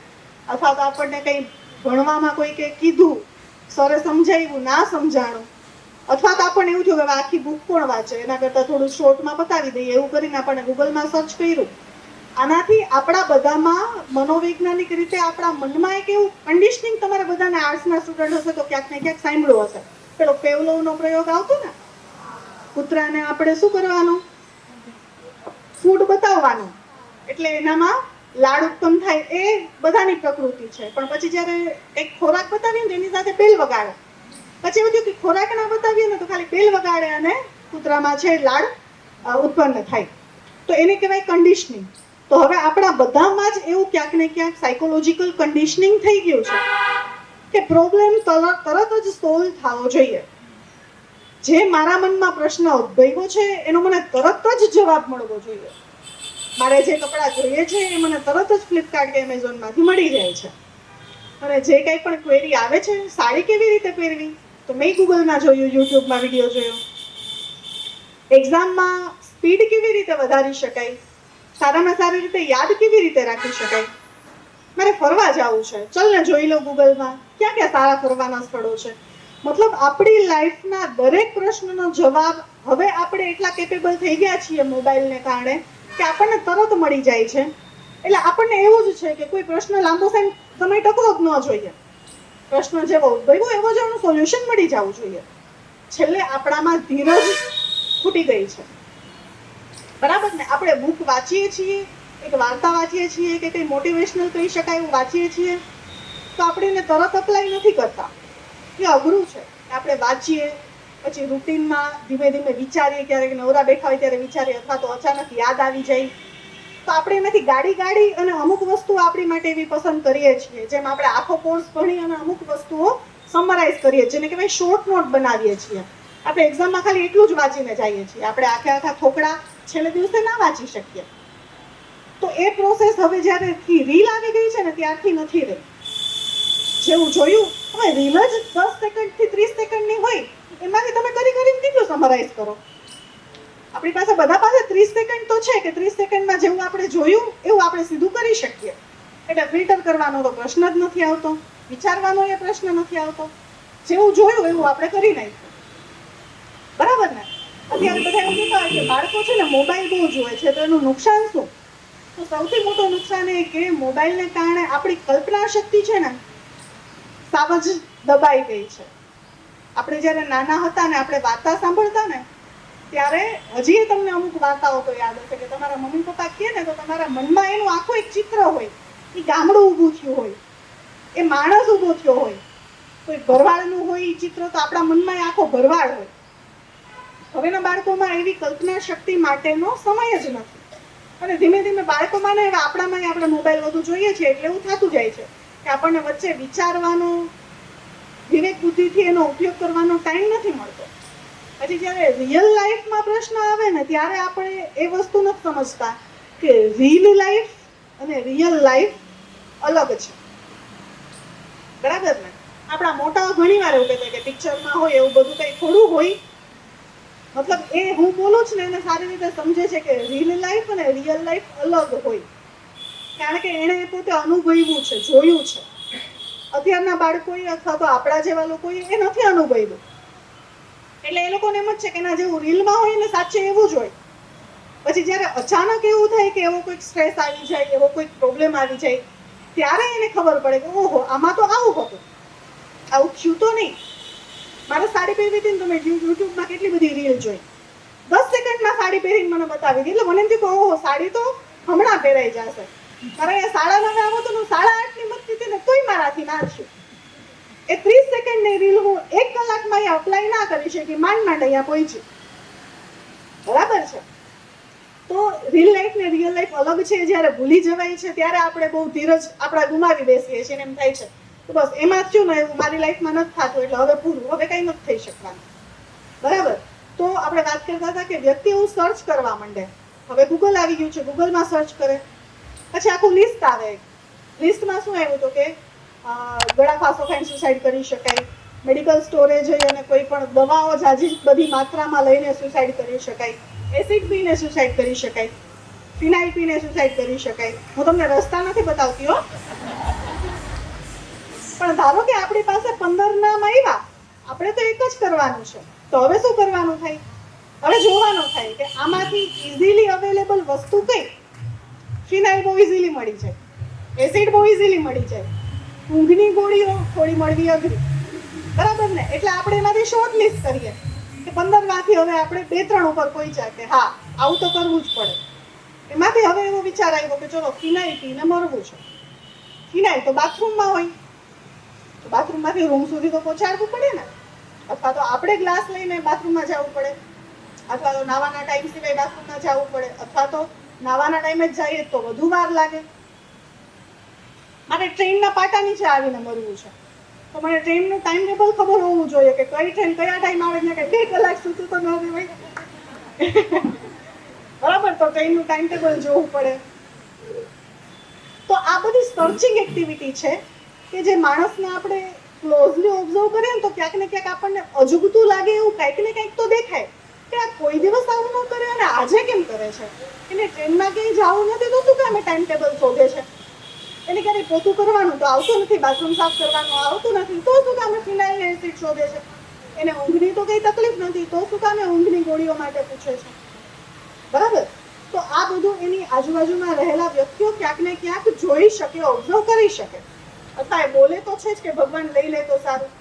અથવા તો આપણને કંઈ ભણવામાં કોઈ કે કીધું, સરે સમજાવ્યું, ના સમજાણું, અથવા તો આપણને એવું થયું કે આખી બુક કોણ વાંચે, એના કરતાં થોડું શોર્ટમાં પતાવી દઈએ, એવું કરીને આપણે ગૂગલમાં સર્ચ કર્યું. આનાથી આપણા બધામાં મનોવૈજ્ઞાનિક રીતે આપણા મનમાં એક એવું કન્ડિશનિંગ, તમારા બધાને આર્ટ્સના સ્ટુડન્ટ હશે તો ક્યાંક ને ક્યાંક સાંભળ્યો હશે, પેલો પેવલોવનો પ્રયોગ આવતો ને, કૂતરાને આપણે શું કરવાનું, ફૂડ બતાવવાનું, એટલે એનામાં લાડ ઉત્પન્ન થાય. એ બધાની પ્રકૃતિ છે. પણ પછી જ્યારે એક ખોરાક બતાવીએ ને એની સાથે બેલ વગાડે, પછી એવું થયું કે ખોરાક ના બતાવીએ ને તો ખાલી બેલ વગાડે અને કૂતરામાં છે લાડ ઉત્પન્ન થાય. તો એને કહેવાય કન્ડિશનિંગ. તો હવે આપણા બધામાં જ એવું ક્યાંક ને ક્યાંક સાયકોલોજીકલ કન્ડિશનિંગ થઈ ગયું છે કે પ્રોબ્લેમ તરત જ સોલ્વ થવો જોઈએ. જે મારા મનમાં પ્રશ્ન ઉદ્ભવ્યો છે એનો મને તરત જ જવાબ મળવો જોઈએ. મારે જે કપડાં જોઈએ છે એ મને તરત જ ફ્લિપકાર્ટ કે એમેઝોનમાંથી મળી જાય છે. અને જે કંઈ પણ ક્વેરી આવે છે, સાડી કેવી રીતે પહેરવી, તો મેં ગૂગલમાં જોયું, યુટ્યુબમાં વિડીયો જોયો. એક્ઝામમાં સ્પીડ કેવી રીતે વધારી શકાય, સારામાં સારી રીતે યાદ કેવી રીતે રાખી શકાય. મારે ફરવા જવું છે, ચલ ને જોઈ લો ગૂગલમાં ક્યાં ક્યાં સારા ફરવાના સ્થળો છે. મતલબ આપણી લાઈફના દરેક પ્રશ્નનો જવાબ હવે આપણે એટલા કેપેબલ થઈ ગયા છીએ મોબાઈલને કારણે કે આપણને તરત મળી જાય છે. એટલે આપણને એવું જ છે કે કોઈ પ્રશ્ન લાંબો સમય ટકવો જ ન જોઈએ. પ્રશ્ન જેવો ઉદ્ભવ્યો એવો જ એનું સોલ્યુશન મળી જવું જોઈએ. છેલ્લે આપણામાં ધીરજ ખૂટી ગઈ છે. બરાબર ને? આપણે બુક વાંચીએ છીએ, એક વાર્તા વાંચીએ છીએ કે કંઈ મોટિવેશનલ કહી શકાય એવું વાંચીએ છીએ, તો આપણે એને તરત અપ્લાય નથી કરતા. એ અઘરું છે. આપણે વાંચીએ, પછી રૂટીનમાં ધીમે ધીમે વિચારીએ, ક્યારેક નવરા બેઠા હોય ત્યારે વિચારીએ, અથવા તો અચાનક યાદ આવી જાય, તો આપણે એમાંથી ગાડી અને અમુક વસ્તુ આપણી માટે એવી પસંદ કરીએ છીએ. જેમ આપણે આખો કોર્સ ભણી અને અમુક વસ્તુઓ સમરાઇઝ કરીએ, જેને કહેવાય શોર્ટ નોટ બનાવીએ છીએ. આપણે એક્ઝામમાં ખાલી એટલું જ વાંચીને જઈએ છીએ. આપણે આખા થોકડા છેલ્લે દિવસે ના વાંચી શકીએ. તો એ પ્રોસેસ હવે જ્યારેથી રીલ આવી ગઈ છે ને ત્યારથી નથી રહી. જેવું જોયું, હવે રીલ જ 10 સેકન્ડથી 30 સેકન્ડની હોય, એમાંથી તમે કરીને કેટલું સમરાઇઝ કરો. આપણી પાસે બધા પાસે 30 સેકન્ડ તો છે કે 30 સેકન્ડમાં જેવું આપણે જોયું એવું આપણે સીધું કરી શકીએ. એટલે ફિલ્ટર કરવાનો તો પ્રશ્ન જ નથી આવતો, વિચારવાનો એ પ્રશ્ન નથી આવતો. જેવું જોયું એવું આપણે કરી નાખ્યું. બરાબર ને? અત્યારે બધા એવું કહેતા હોય કે બાળકો છે ને મોબાઈલ બહુ જુએ છે, તો એનું નુકસાન શું? તો સૌથી મોટું નુકસાન એ કે મોબાઈલને કારણે આપણી કલ્પના શક્તિ છે ને સાવ જ દબાઈ ગઈ છે. આપણે જ્યારે નાના હતા ને આપણે વાર્તા સાંભળતા ને ત્યારે હજી તમને અમુક વાર્તાઓ તો યાદ હશે કે તમારા મમ્મી પપ્પા કહે ને તો તમારા મનમાં એનું આખું એક ચિત્ર હોય. એ ગામડું ઊભું થયું હોય, એ માણસ ઊભો થયો હોય, કોઈ ભરવાડનું હોય એ ચિત્ર તો આપણા મનમાં આખો ભરવાડ હોય. હવેના બાળકોમાં એવી કલ્પના શક્તિ માટેનો સમય જ નથી. અને ધીમે ધીમે બાળકોમાં ને આપણામાં આપણે મોબાઈલ વધુ જોઈએ છીએ એટલે એવું થતું જાય છે કે આપણને વચ્ચે વિચારવાનો, વિવેક બુદ્ધિથી એનો ઉપયોગ કરવાનો ટાઈમ નથી મળતો. પછી જ્યારે રિયલ લાઈફમાં પ્રશ્ન આવે ને ત્યારે આપણે એ વસ્તુ નથી સમજતા કે રીલ લાઈફ અને રિયલ લાઈફ અલગ છે. બરાબર ને? આપણા મોટાઓ ઘણી વાર એવું કહેતા કે પિક્ચરમાં હોય એવું બધું કંઈ થોડું હોય. મતલબ એ હું બોલું છું ને એને સારી રીતે સમજે છે કે રીલ લાઈફ અને રિયલ લાઈફ અલગ હોય, કારણ કે એણે પોતે અનુભવ્યું છે, જોયું છે. અત્યારના બાળકોએ અથવા તો આપણા જેવા લોકોએ એ નથી અનુભવ્યું. એટલે એ લોકોને એમ જ છે કે ના જેવું રીલમાં હોય ને સાચે એવું જ હોય. પછી જ્યારે અચાનક એવું થાય કે એવો કોઈક સ્ટ્રેસ આવી જાય, એવો કોઈક પ્રોબ્લેમ આવી જાય, ત્યારે એને ખબર પડે કે ઓહો આમાં તો આવું હતું, આવું થયું તો નહીં. મારે સાડી પહેરવી હતી ને તો મેં યુટ્યુબમાં કેટલી બધી રીલ જોઈ, 10 સેકન્ડમાં સાડી પહેરીને મને બતાવી હતી. એટલે મને એમ થયું કે ઓહો સાડી તો હમણાં પહેરાઈ જશે. મારે અહીંયા 9:30 આવો તો 8:30ની મતતી હતી ને તોય મારાથી ના થયું. એ 30 સેકન્ડની રીલ હું 1 કલાકમાં અહીંયા અપ્લાય ના કરી શકી, માંડ અહીંયા પહોંચી. બરાબર છે? તો રીલ લાઈફ ને રિયલ લાઈફ અલગ છે. જ્યારે ભૂલી જવાય છે ત્યારે આપણે બહુ ધીરજ આપણા ગુમાવી બેસીએ છીએ, એમ થાય છે તો બસ એમાં થયું ને એવું મારી લાઈફમાં નથી થતું એટલે હવે પૂરું, હવે કંઈ નથી થઈ શકવાનું. બરાબર? તો આપણે વાત કરતા હતા કે વ્યક્તિ એવું સર્ચ કરવા માંડે. હવે ગૂગલ આવી ગયું છે, ગૂગલમાં સર્ચ કરે, પછી આખું લિસ્ટ આવે. લિસ્ટમાં શું આવ્યું હતું કે ગળા ફાંસો ખાઈને સુસાઇડ કરી શકાય, મેડિકલ સ્ટોરે જઈ અને કોઈ પણ દવાઓ જાજી બધી માત્રામાં લઈને સુસાઇડ કરી શકાય, એસિડ પીને સુસાઇડ કરી શકાય, ફિનાઇલ પીને સુસાઇડ કરી શકાય. હું તમને રસ્તા નથી બતાવતી હો, પણ ધારો કે આપણી પાસે 15 નામ આવ્યા, આપણે તો એક જ કરવાનું છે. તો હવે શું કરવાનું થાય? હવે જોવાનું થાય કે આમાંથી ઇઝીલી અવેલેબલ વસ્તુ કઈ. ફિનાઇલ બહુ ઇઝીલી મળી જાય, એસિડ બહુ ઇઝીલી મળી જાય, ઊંઘની ગોળીઓ થોડી મળવી અઘરી. બરાબર ને? એટલે આપણે એમાંથી શોર્ટ લિસ્ટ કરીએ કે 15 માંથી હવે આપણે 2-3 ઉપર પહોંચ્યા કે હા આવું તો કરવું જ પડે. એમાંથી હવે એવો વિચાર આવ્યો કે ચલો ફિનાઇલ પીને મરવું છે. ફિનાઇલ તો બાથરૂમમાં હોય, તો બાથરૂમમાંથી રૂમ સુધી તો પહોંચાડવું પડે ને, અથવા તો આપણે ગ્લાસ લઈને બાથરૂમમાં જવું પડે, અથવા તો નાવાના ટાઈમ સિવાય બાથરૂમમાં જવું પડે, અથવા તો નાવાના ટાઈમે જ જઈએ તો વધુ વાર લાગે. મારે ટ્રેનના પાટા નીચે આવીને મરવું છે, તો મને ટ્રેનનું ટાઈમ ટેબલ ખબર હોવું જોઈએ કે કઈ ટ્રેન કયા ટાઈમ આવે છે, કે 2 કલાક સુધી તો ન રહેવાય. બરાબર? તો ટ્રેનનું ટાઈમ ટેબલ જોવું પડે. તો આ બધી સર્ચિંગ એક્ટિવિટી છે કે જે માણસને આપણે ક્લોઝલી ઓબ્ઝર્વ કરીએ ને તો ક્યાંક ને ક્યાંક આપણને અજુગતું લાગે એવું કંઈક ને કંઈક તો દેખાય કે આ કોઈ દિવસ આવું ન કરે અને આજે કેમ કરે છે. એને ટ્રેનમાં ક્યાંય જવું નથી તો શું કામ ટાઈમ ટેબલ શોધે છે? એને ક્યારેય પોતું કરવાનું તો આવતું નથી, બાથરૂમ સાફ કરવાનું આવતું નથી તો શું કામ ફિનાઇલ એસિડ શોધે છે? એને ઊંઘની તો કંઈ તકલીફ નથી તો શું કામ ઊંઘની ગોળીઓ માટે પૂછે છે? બરાબર? તો આ બધું એની આજુબાજુમાં રહેલા વ્યક્તિઓ ક્યાંક ને ક્યાંક જોઈ શકે, ઓબ્ઝર્વ કરી શકે, અથવા એ બોલે તો છે જ કે ભગવાન લઈ લે તો સારું.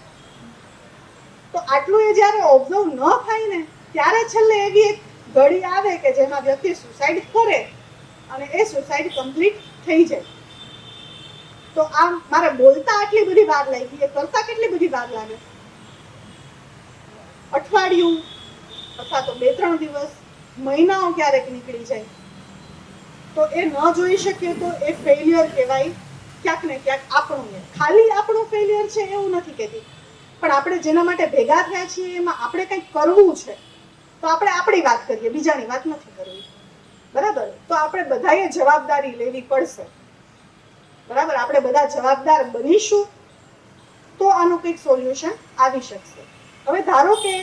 તો આટલું એ જ્યારે ઓબ્ઝર્વ ન થાય ને ત્યારે છેલ્લે એવી એક ઘડી આવે કે જેમાં વ્યક્તિ સુસાઇડ કરે અને એ સુસાઇડ કમ્પ્લીટ થઈ જાય. તો આમ મારે બોલતા આટલી બધી વાર લાગી, એ કરતા કેટલી બધી વાર લાગે? અઠવાડિયું અથવા તો 2-3 દિવસ, મહિનાઓ ક્યારેક નીકળી જાય. તો એ ન જોઈ શકીએ તો એ ફેલિયર કહેવાય ક્યાંક ને ક્યાંક આપણું. ખાલી આપણું ફેલિયર છે એવું નથી કહેતી, પણ આપણે જેના માટે ભેગા થયા છીએ એમાં આપણે કંઈક કરવું છે તો આપણે આપણી વાત કરીએ, બીજાની વાત નથી કરવી. બરાબર? તો આપણે બધાએ જવાબદારી લેવી પડશે. બરાબર? આપણે બધા જવાબદાર બનીશું તો આનું કંઈક સોલ્યુશન આવી શકશે. હવે ધારો કે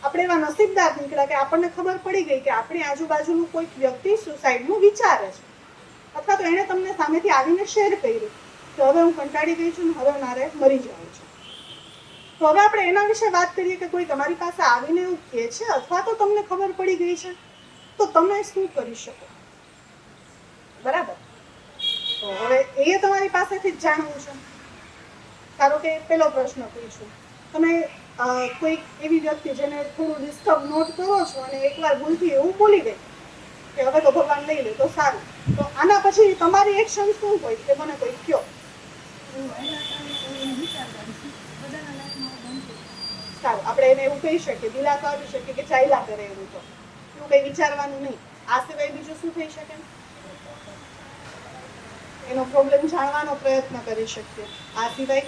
આપણે એવા નસીબદાર નીકળ્યા કે આપણને ખબર પડી ગઈ કે આપણી આજુબાજુનું કોઈક વ્યક્તિ સુસાઇડનું વિચારે છે, અથવા તો એણે તમને સામેથી આવીને શેર કર્યું કે હવે હું કંટાળી ગઈ છું, હવે મારે મરી જવું છે. તો હવે આપણે એના વિશે વાત કરીએ કે કોઈ તમારી પાસે આવીને એવું કહે છે અથવા તો તમને ખબર પડી ગઈ છે તો તમે શું કરી શકો? બરાબર? તો હવે એ તમારી પાસેથી જ જાણવું છે. ધારો કે પેલો પ્રશ્ન પૂછું, તમે કોઈક એવી વ્યક્તિ જેને થોડું ડિસ્ટર્બ નોટ કરો છો અને એકવાર ભૂલથી એવું બોલી ગઈ કે હવે તો ભગવાન લઈ લે તો સારું, તો આના પછી તમારી એક્શન શું હોય કે મને કોઈ કહો. સારું, આપણે એને એવું કહી શકીએ, દિલાસો આપી શકીએ કે ચાલ્યા કરે એવું, તો એવું કંઈ વિચારવાનું નહીં. આ સિવાય બીજું શું થઈ શકે? એનો પ્રોબ્લેમ જાણવાનો પ્રયત્ન કરી શકીએ. આ સિવાય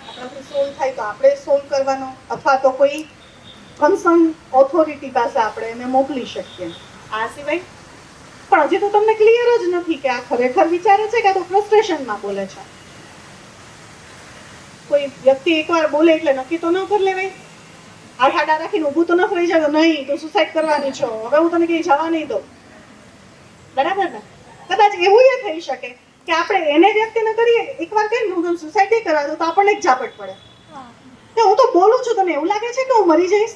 આપણાથી સોલ્વ થાય તો આપણે સોલ્વ કરવાનો, અથવા તો કોઈ કન્સર્ન ઓથોરિટી પાસે આપણે એને મોકલી શકીએ. આ સિવાય પણ હજી તો તમને ક્લિયર જ નથી કે આ ખરેખર વિચારે છે કે આ તો ફ્રસ્ટ્રેશનમાં બોલે છે. કોઈ વ્યક્તિ એકવાર બોલે એટલે નક્કી તો ન કરી લેવાય. આડા રાખીને ઊભું તો ન થઈ જાય, નહીં તો સુસાઇડ કરવાની છો, હવે હું તને કઈ જવા નહીં દઉં. બરાબર ને? કદાચ એવું એ થઈ શકે કે આપણે એને વ્યક્તિને કરીએ, એકવાર કહીને હું સુસાઇડ કરાવી દઉં તો આપણને એક ઝાપટ પડે કે હું તો બોલું છું, તને એવું લાગે છે કે હું મરી જઈશ?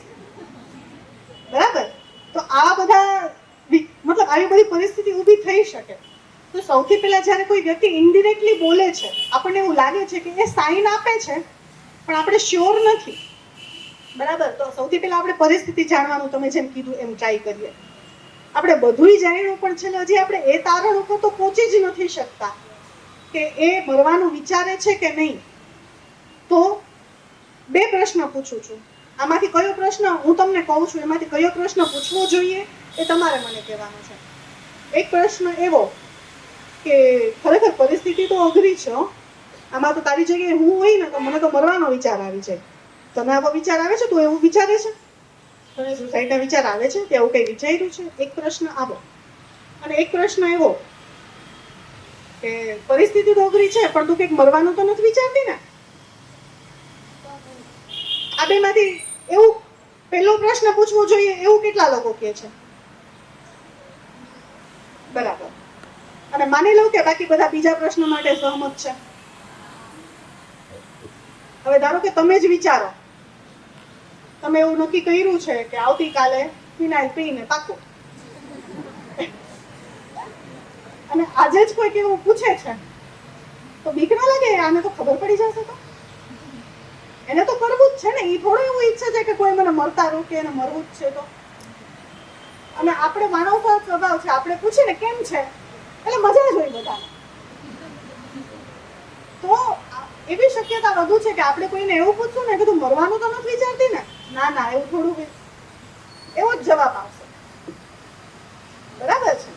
બરાબર? તો આ બધા મતલબ આવી બધી પરિસ્થિતિ ઊભી થઈ શકે. તો સૌથી પહેલા જ્યારે કોઈ વ્યક્તિ ઇનડિરેક્ટલી બોલે છે, આપણને એવું લાગે છે કે એ સાઇન આપે છે પણ આપણે શ્યોર નથી. બરાબર? તો સૌથી પહેલા આપણે પરિસ્થિતિ જાણવાનું, તમે જેમ કીધું એમ ટ્રાય કરીએ. આપણે બધુંય જાણ્યું પણ છેલ્લે હજી આપણે એ તારણ ઉપર તો પહોંચી જ નથી શકતા કે એ મરવાનું વિચારે છે કે નહીં. તો 2 પ્રશ્ન પૂછું છું. આમાંથી કયો પ્રશ્ન હું તમને કહું છું, એમાંથી કયો પ્રશ્ન પૂછવો જોઈએ એ તમારે મને કહેવાનું છે. એક પ્રશ્ન એવો કે ખરેખર પરિસ્થિતિ તો અઘરી છે, આમાં તો તારી જગ્યાએ હું હોય ને તો મને તો મરવાનો વિચાર આવી જાય. તને આવો વિચાર આવે છે? તું એવું વિચારે છે? તને સુસાઇડના વિચાર આવે છે? તે એવું કંઈ વિચાર્યું છે? એક પ્રશ્ન આવો. અને એક પ્રશ્ન એવો કે પરિસ્થિતિ તો અઘરી છે પણ તું કંઈક મરવાનું તો નથી વિચારતી ને? આ બેમાંથી એવું પહેલો પ્રશ્ન પૂછવો જોઈએ એવું કેટલા લોકો કહે છે? બરાબર. અને માની લઉં કે બાકી બધા બીજા પ્રશ્ન માટે સહમત છે. હવે ધારો કે તમે જ વિચારો, તમે એવું નક્કી કર્યું છે કે આવતીકાલે ફિનાઇલ પીને પાકું, અને આજે જ કોઈક એવું પૂછે છે તો બીક ના લાગે? આને તો ખબર પડી જશે તો એને તો કરવું જ છે ને. એ થોડું એવું ઈચ્છે છે કે કોઈ મને મરતા રોકે, એને મરવું જ છે તો. અને આપણે માનવ સ્વભાવ છે, આપણે પૂછીને કેમ છે એટલે મજા જ હોય બધાને. તો એવી શક્યતા વધુ છે કે આપણે કોઈને એવું પૂછશું ને કે તું મરવાનું તો નથી વિચારતી ને? ના ના, એવું થોડું, એવો જ જવાબ આવશે. બરાબર છે?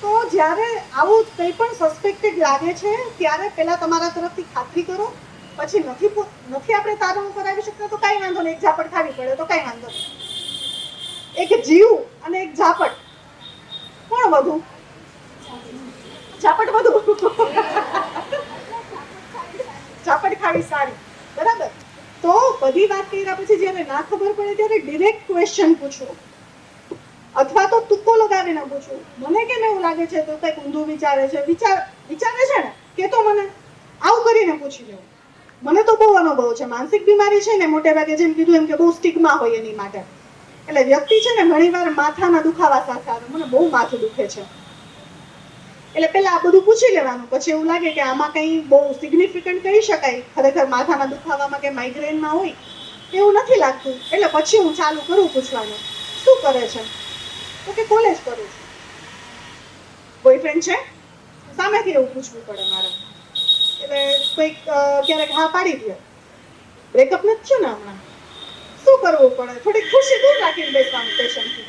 તો જ્યારે આવું કંઈ પણ સસ્પેક્ટેડ લાગે છે ત્યારે પહેલા તમારા તરફથી ખાતરી કરો, પછી નથી આપણે તારણ ઉપર આવી શકતા તો કાંઈ વાંધો નહીં, એક ઝાપટ ખાવી પડે તો કાંઈ વાંધો નહીં. એક જીવ અને એક ઝાપટ, કોણ વધુ? ઝાપટ વધુ. ઝાપટ ખાવી સારી. બરાબર? તો બધી વાત કર્યા પછી જ્યારે ના ખબર પડે ત્યારે ડિરેક્ટ ક્વેશ્ચન પૂછો, અથવા તો તુક્કો લગાવીને પૂછો. મને કેમ એવું લાગે છે? તો કંઈક ઊંધું વિચારે છે. વિચારે છે ને કે તો મને આવું કરીને પૂછી લેવું. મને તો બહુ અનુભવ છે. માનસિક બીમારી છે ને મોટે ભાગે જેમ કીધું એમ કે બહુ સ્ટિગ્મા હોય એની માટે. એટલે વ્યક્તિ છે ને ઘણીવાર માથાના દુખાવા સાથે આવે, મને બહુ માથું દુખે છે. એટલે પહેલા આ બધું પૂછી લેવાનું, પછી એવું લાગે કે આમાં કંઈ બહુ સિગ્નિફિકન્ટ કહી શકાય, ખરેખર માથાના દુખાવામાં કે માઇગ્રેનમાં હોય એવું નથી લાગતું, એટલે પછી હું ચાલુ કરું પૂછવાનું. શું કરે છે? તો કે કોલેજ કરું છું. બોયફ્રેન્ડ છે? સામેથી એવું પૂછવું પડે મારે. એટલે કોઈક ક્યારેક હા પાડી દે. બ્રેકઅપ નથી થયું ને હમણાં? શું કરવું પડે? થોડીક ખુશી દૂર રાખીને બેસવાનું પેશન્ટથી.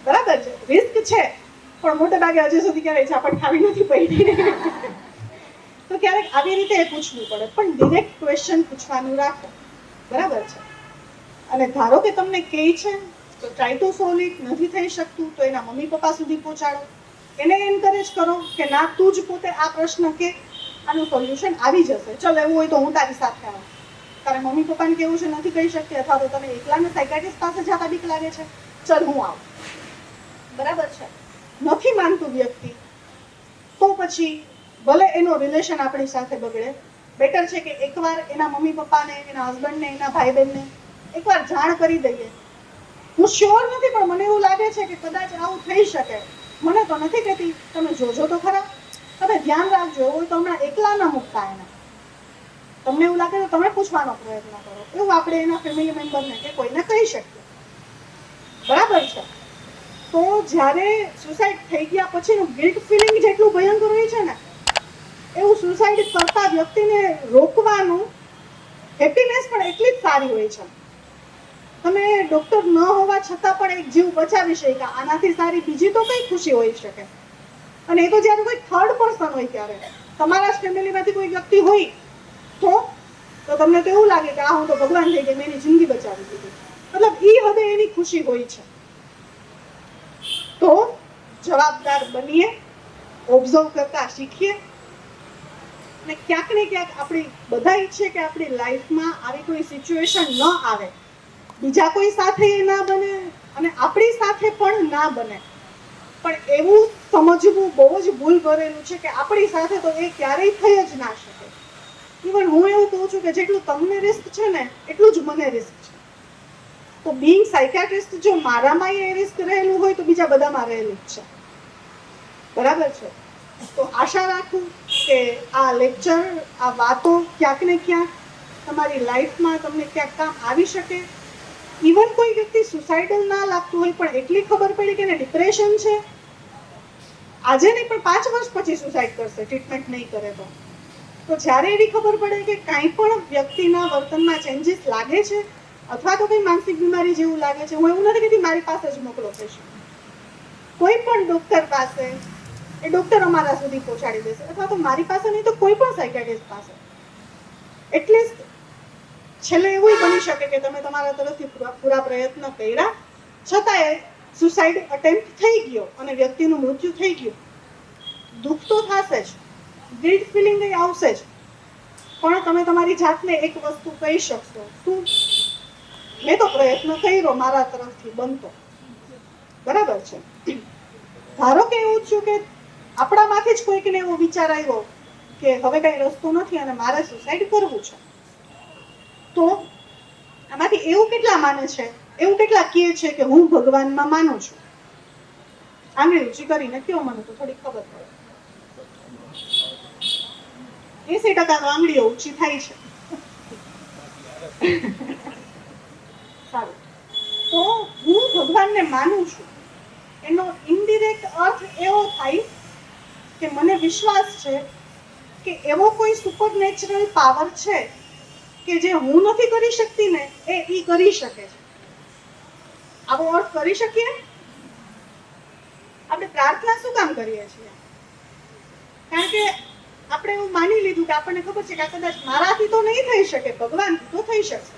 બરાબર છે? રિસ્ક છે પણ મોટે ભાગે હજી સુધી ક્યારેય ઝાપટ ખાવી નથી પડી. તો ક્યારેક આવી રીતે પૂછવું પડે, પણ ડિરેક્ટ ક્વેશ્ચન પૂછવાનું રાખો. બરાબર છે? અને ધારો કે તમને કહે છે તો ટ્રાય ટુ સોલ્વ ઇટ. નથી થઈ શકતું તો એના મમ્મી પપ્પા સુધી પહોંચાડો. એને એન્કરેજ કરો કે ના, તું જ પોતે આ પ્રશ્ન કે આનું સોલ્યુશન આવી જશે. ચલ એવું હોય તો હું તારી સાથે આવું. તારે મમ્મી પપ્પાને કેવું છે નથી કહી શકતી, અથવા તો તને એકલાને સાયકાટ્રિસ્ટ પાસે જતા બીક લાગે છે, ચલ હું આવું. બરાબર છે? નથી માનતું વ્યક્તિ તો પછી ભલે એનો રિલેશન આપણી સાથે બગડે, બેટર છે કે એકવાર એના મમ્મી પપ્પાને, એના હસબન્ડને, એના ભાઈ બહેનને એકવાર જાણ કરી દઈએ. હું શ્યોર નથી પણ મને એવું લાગે છે કે કદાચ આવું થઈ શકે. મને તો નથી કહેતી, તમે જોજો તો ખરા, તમે ધ્યાન રાખજો. એવું હોય તો હમણાં એકલા ન મૂકતા એને. તમને એવું લાગે તો તમે પૂછવાનો પ્રયત્ન કરો. એવું આપણે એના ફેમિલી મેમ્બરને કે કોઈને કહી શકીએ. બરાબર છે? તો જ્યારે સુસાઇડ થઈ ગયા પછીનું ગિલ્ટ ફિલિંગ જેટલું ભયંકર હોય છે ને, એવું સુસાઇડ કરતા વ્યક્તિને રોકવાનું હેપીનેસ પણ એટલી જ સારી હોય છે. તમે ડોક્ટર ન હોવા છતાં પણ એક જીવ બચાવી શક્યા, આનાથી સારી બીજી તો કઈ ખુશી હોઈ શકે? અને એ તો જ્યારે કોઈ થર્ડ પર્સન હોય ત્યારે, તમારા જ ફેમિલીમાંથી કોઈ વ્યક્તિ હોય તો તમને તો એવું લાગે કે આ હું તો ભગવાન થઈ ગઈ, મેં એની જિંદગી બચાવી દીધી. મતલબ એ હદે એની ખુશી હોય છે. તો જવાબદાર બનીએ, ઓબ્ઝર્વ કરતા શીખીએ, અને ક્યાંક ને ક્યાંક આપણી બધા ઈચ્છે કે આપણી લાઈફમાં આવી કોઈ સિચ્યુએશન ન આવે, બીજા કોઈ સાથે એ ના બને અને આપણી સાથે પણ ના બને. પણ એવું સમજવું બહુ જ ભૂલ ભરેલું છે કે આપણી સાથે તો એ ક્યારેય થઈ જ ના શકે. ઇવન હું એવું કહું છું કે જેટલું તમને રિસ્ક છે ને એટલું જ મને રિસ્ક છે. તો બીંગ સાયકાટ્રિસ્ટ જો મારામાં એ રિસ્ક રહેલું હોય તો બીજા બધામાં રહેલું જ છે. બરાબર છે. તો આશા રાખું કે આ લેક્ચર, આ વાતો ક્યાંક ને ક્યાંક તમારી લાઈફમાં તમને ક્યાંક કામ આવી શકે. ઇવન કોઈ વ્યક્તિ સુસાઇડલ ના લાગતું હોય પણ એટલી ખબર પડી કે એને ડિપ્રેશન છે, આજે નહીં પણ 5 વર્ષ પછી સુસાઇડ કરશે ટ્રીટમેન્ટ નહીં કરે તો જ્યારે એવી ખબર પડે કે કાંઈ પણ વ્યક્તિના વર્તનમાં ચેન્જીસ લાગે છે અથવા તો કંઈ માનસિક બીમારી જેવું લાગે છે, હું એવું નથી કહેતી મારી પાસે જ મોકલો પેશન્ટ, કોઈ પણ ડૉક્ટર પાસે, એ ડૉક્ટર અમારા સુધી પહોંચાડી દેશે અથવા તો મારી પાસે નહીં તો કોઈ પણ સાયકાટ્રિસ્ટ પાસે. એટલીસ્ટ છેલ્લે એવું બની શકે કે તમે તમારા તરફથી પૂરા પ્રયત્ન કર્યા છતાંય સુસાઇડ અટેમ્પ્ટ થઈ ગયો અને વ્યક્તિનું મૃત્યુ થઈ ગયું. દુઃખ તો થશે જ, ગિલ્ટ ફિલિંગ એ આવશે જ, પણ તમે તમારી જાતને એક વસ્તુ કહી શકશો, શું? મેં તો પ્રયત્ન કર્યો મારા તરફથી બનતો. બરાબર છે. ધારો કે એવું થયું કે આપણામાંથી જ કોઈકને એવો વિચાર આવ્યો કે હવે કઈ રસ્તો નથી અને મારે સુસાઇડ કરવું છે, તો આમાંથી એવું કેટલા માને છે, એવું કેટલા કહે છે કે હું ભગવાનમાં માનું છું? આંગળી ઊંચી કરીને કયો, મને તો થોડી ખબર પડે. 80% તો આંગળીઓ ઊંચી થાય છે. સારું, તો હું ભગવાનને માનું છું એનો ઇનડિરેક્ટ અર્થ એવો થાય કે મને વિશ્વાસ છે કે એવો કોઈ સુપરનેચરલ પાવર છે કે જે હું નથી કરી શકતી ને એ ઈ કરી શકે છે. આવો અર્થ કરી શકીએ? આપણે પ્રાર્થના શું કામ કરીએ છીએ? કારણ કે આપણે એવું માની લીધું કે આપણને ખબર છે કે આ કદાચ મારાથી તો નહીં થઈ શકે, ભગવાનથી તો થઈ શકશે.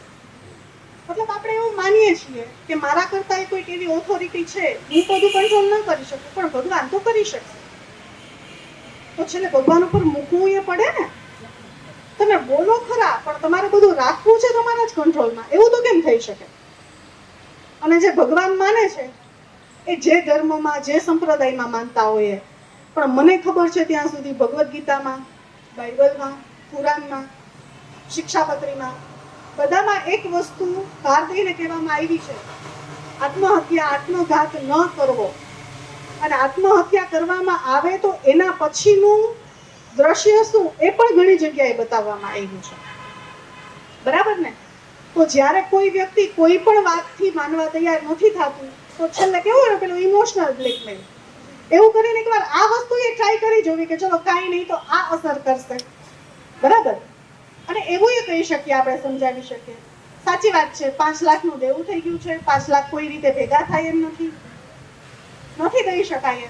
મતલબ આપણે એવું માનીએ છીએ કે મારા કરતા કોઈક એવી ઓથોરિટી છે, હું બધું કંટ્રોલ ન કરી શકું પણ ભગવાન તો કરી શકશે. તો છેલ્લે ભગવાન ઉપર મૂકવું એ પડે ને. તમે બોલો ખરા પણ તમારે બધું રાખવું છે તમારા જ કંટ્રોલમાં, એવું તો કેમ થઈ શકે? અને જે ભગવાન માને છે એ જે ધર્મમાં, જે સંપ્રદાયમાં માનતા હોય, પણ મને ખબર છે ત્યાં સુધી ભગવદ્ ગીતામાં, બાઇબલમાં, કુરાનમાં, શિક્ષાપત્રીમાં બધામાં એક વસ્તુ ભાર દઈને કહેવામાં આવી છે, આત્મહત્યા, આત્મઘાત ન કરવો. અને આત્મહત્યા કરવામાં આવે તો એના પછીનું દ્રશ્ય શું એ પણ ઘણી જગ્યાએ બતાવવામાં આવ્યું છે. બરાબર ને? તો જ્યારે કોઈ વ્યક્તિ કોઈ પણ વાતથી માનવા તૈયાર નથી થતું તો છેલ્લે કેવું હોય પેલું ઇમોશનલ બ્લેકમેલ, એવું કરીને એકવાર આ વસ્તુ એ ટ્રાય કરી જોવી કે ચલો કાંઈ નહીં તો આ અસર કરશે. બરાબર? અને એવું એ કહી શકીએ, આપણે સમજાવી શકીએ સાચી વાત છે, 5 લાખનું દેવું થઈ ગયું છે, 5 લાખ કોઈ રીતે ભેગા થાય એમ નથી દઈ શકાય.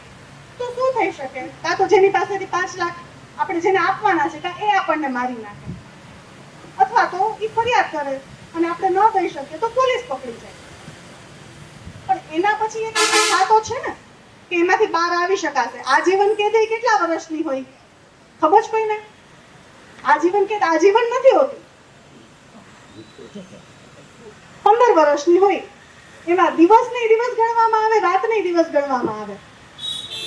તો શું થઈ શકે? કાં તો જેની પાસેથી 5 લાખ આપણે જેને આપવાના છે કાં એ આપણને મારી નાખે, અથવા તો એ ફરિયાદ કરે અને આપણે ન દઈ શકીએ તો પોલીસ પકડી જાય. પણ એના પછી એક ખાતો છે ને કે એમાંથી બહાર આવી શકાશે. આજીવન કેદ કેટલા વર્ષની હોય ખબર છે કોઈને? આજીવન કેદ આજીવન નથી હોતી, 15 વર્ષની હોય. એમાં દિવસ નહીં દિવસ ગણવામાં આવે, રાત નહીં દિવસ ગણવામાં આવે.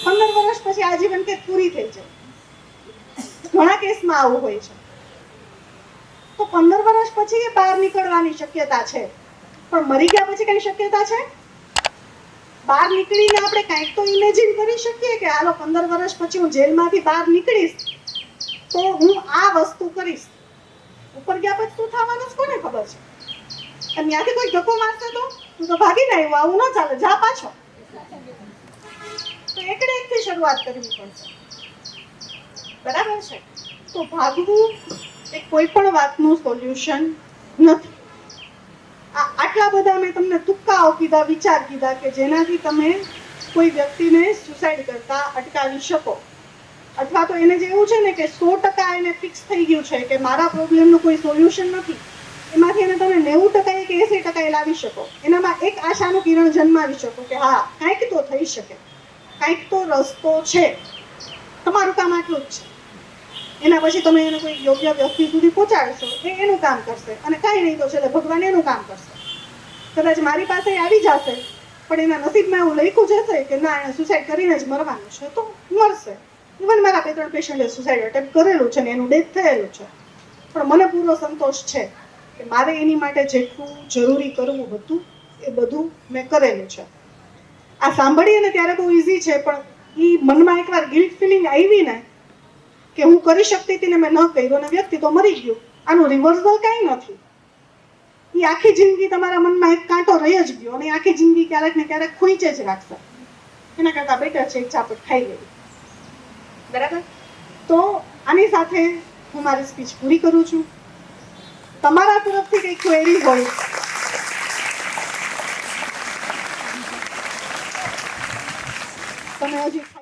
15 વર્ષ પછી આજીવન કેદ પૂરી થઈ જાય. ઘણા કેસમાં આવું હોય છે. તો 15 વર્ષ પછી એ બહાર નીકળવાની શક્યતા છે, પણ મરી ગયા પછી કઈ શક્યતા છે? બહાર નીકળીને આપણે કંઈક તો ઇમેજિન કરી શકીએ કે હાલો 15 વર્ષ પછી હું જેલમાંથી બહાર નીકળીશ તો હું આ વસ્તુ કરીશ. ઉપર ગયા પછી શું થવાનું છે કોને ખબર છે? અને ત્યાંથી કોઈ ધક્કો મારશે તો તું તો ભાગીને આવ્યો, આવું ન ચાલે, જા પાછો. તો એકડે એકથી શરૂઆત કરવી પડશે. બરાબર છે? તો ભાગવું એ કોઈ પણ વાતનું સોલ્યુશન નથી. આટલા બધા મેં તમને તુક્કાઓ કીધા, વિચાર કીધા કે જેનાથી તમે કોઈ વ્યક્તિને સુસાઇડ કરતા અટકાવી શકો. અથવા તો એને જે એવું છે ને કે 100% એને ફિક્સ થઈ ગયું છે કે મારા પ્રોબ્લેમનું કોઈ સોલ્યુશન નથી, એમાંથી એને તમે 90% કે 80% લાવી શકો. એનામાં એક આશાનું કિરણ જન્માવી શકો કે હા કાંઈક તો થઈ શકે, કાંઈક તો રસ્તો છે. તમારું કામ આટલું જ છે. એના પછી તમે એને કોઈ યોગ્ય વ્યક્તિ સુધી પહોંચાડશો, એ એનું કામ કરશે, અને કાંઈ નહીં તો છેલ્લે ભગવાન એનું કામ કરશે. કદાચ મારી પાસે આવી જશે પણ એના નસીબમાં એવું લખ્યું જશે કે ના એને સુસાઇડ કરીને જ મરવાનું છે તો મરશે. ઇવન મારા 2-3 પેશન્ટે સુસાઇડ અટેમ્પ્ટ કરેલું છે ને એનું ડેથ થયેલું છે, પણ મને પૂરો સંતોષ છે કે મારે એની માટે જેટલું જરૂરી કરવું હતું એ બધું મેં કરેલું છે. આ સાંભળીએ ને ત્યારે બહુ ઇઝી છે, પણ એ મનમાં એકવાર ગિલ્ટ ફિલિંગ આવી ને કે હું કરી શકતી હતી ને મેં ન કર્યું અને વ્યક્તિ તો મરી ગયું, આનું રિવર્સલ કાંઈ નથી. એ આખી જિંદગી તમારા મનમાં એક કાંટો રહી જ ગયો અને આખી જિંદગી ક્યારેક ને ક્યારેક ખૂંચે જ રાખશે. એના કરતાં બેટર છે એક ચાપટ ખાઈ ગઈ. બરાબર? તો આની સાથે હું મારી સ્પીચ પૂરી કરું છું. તમારા તરફથી કંઈક ક્વેરી હોય તમે હજી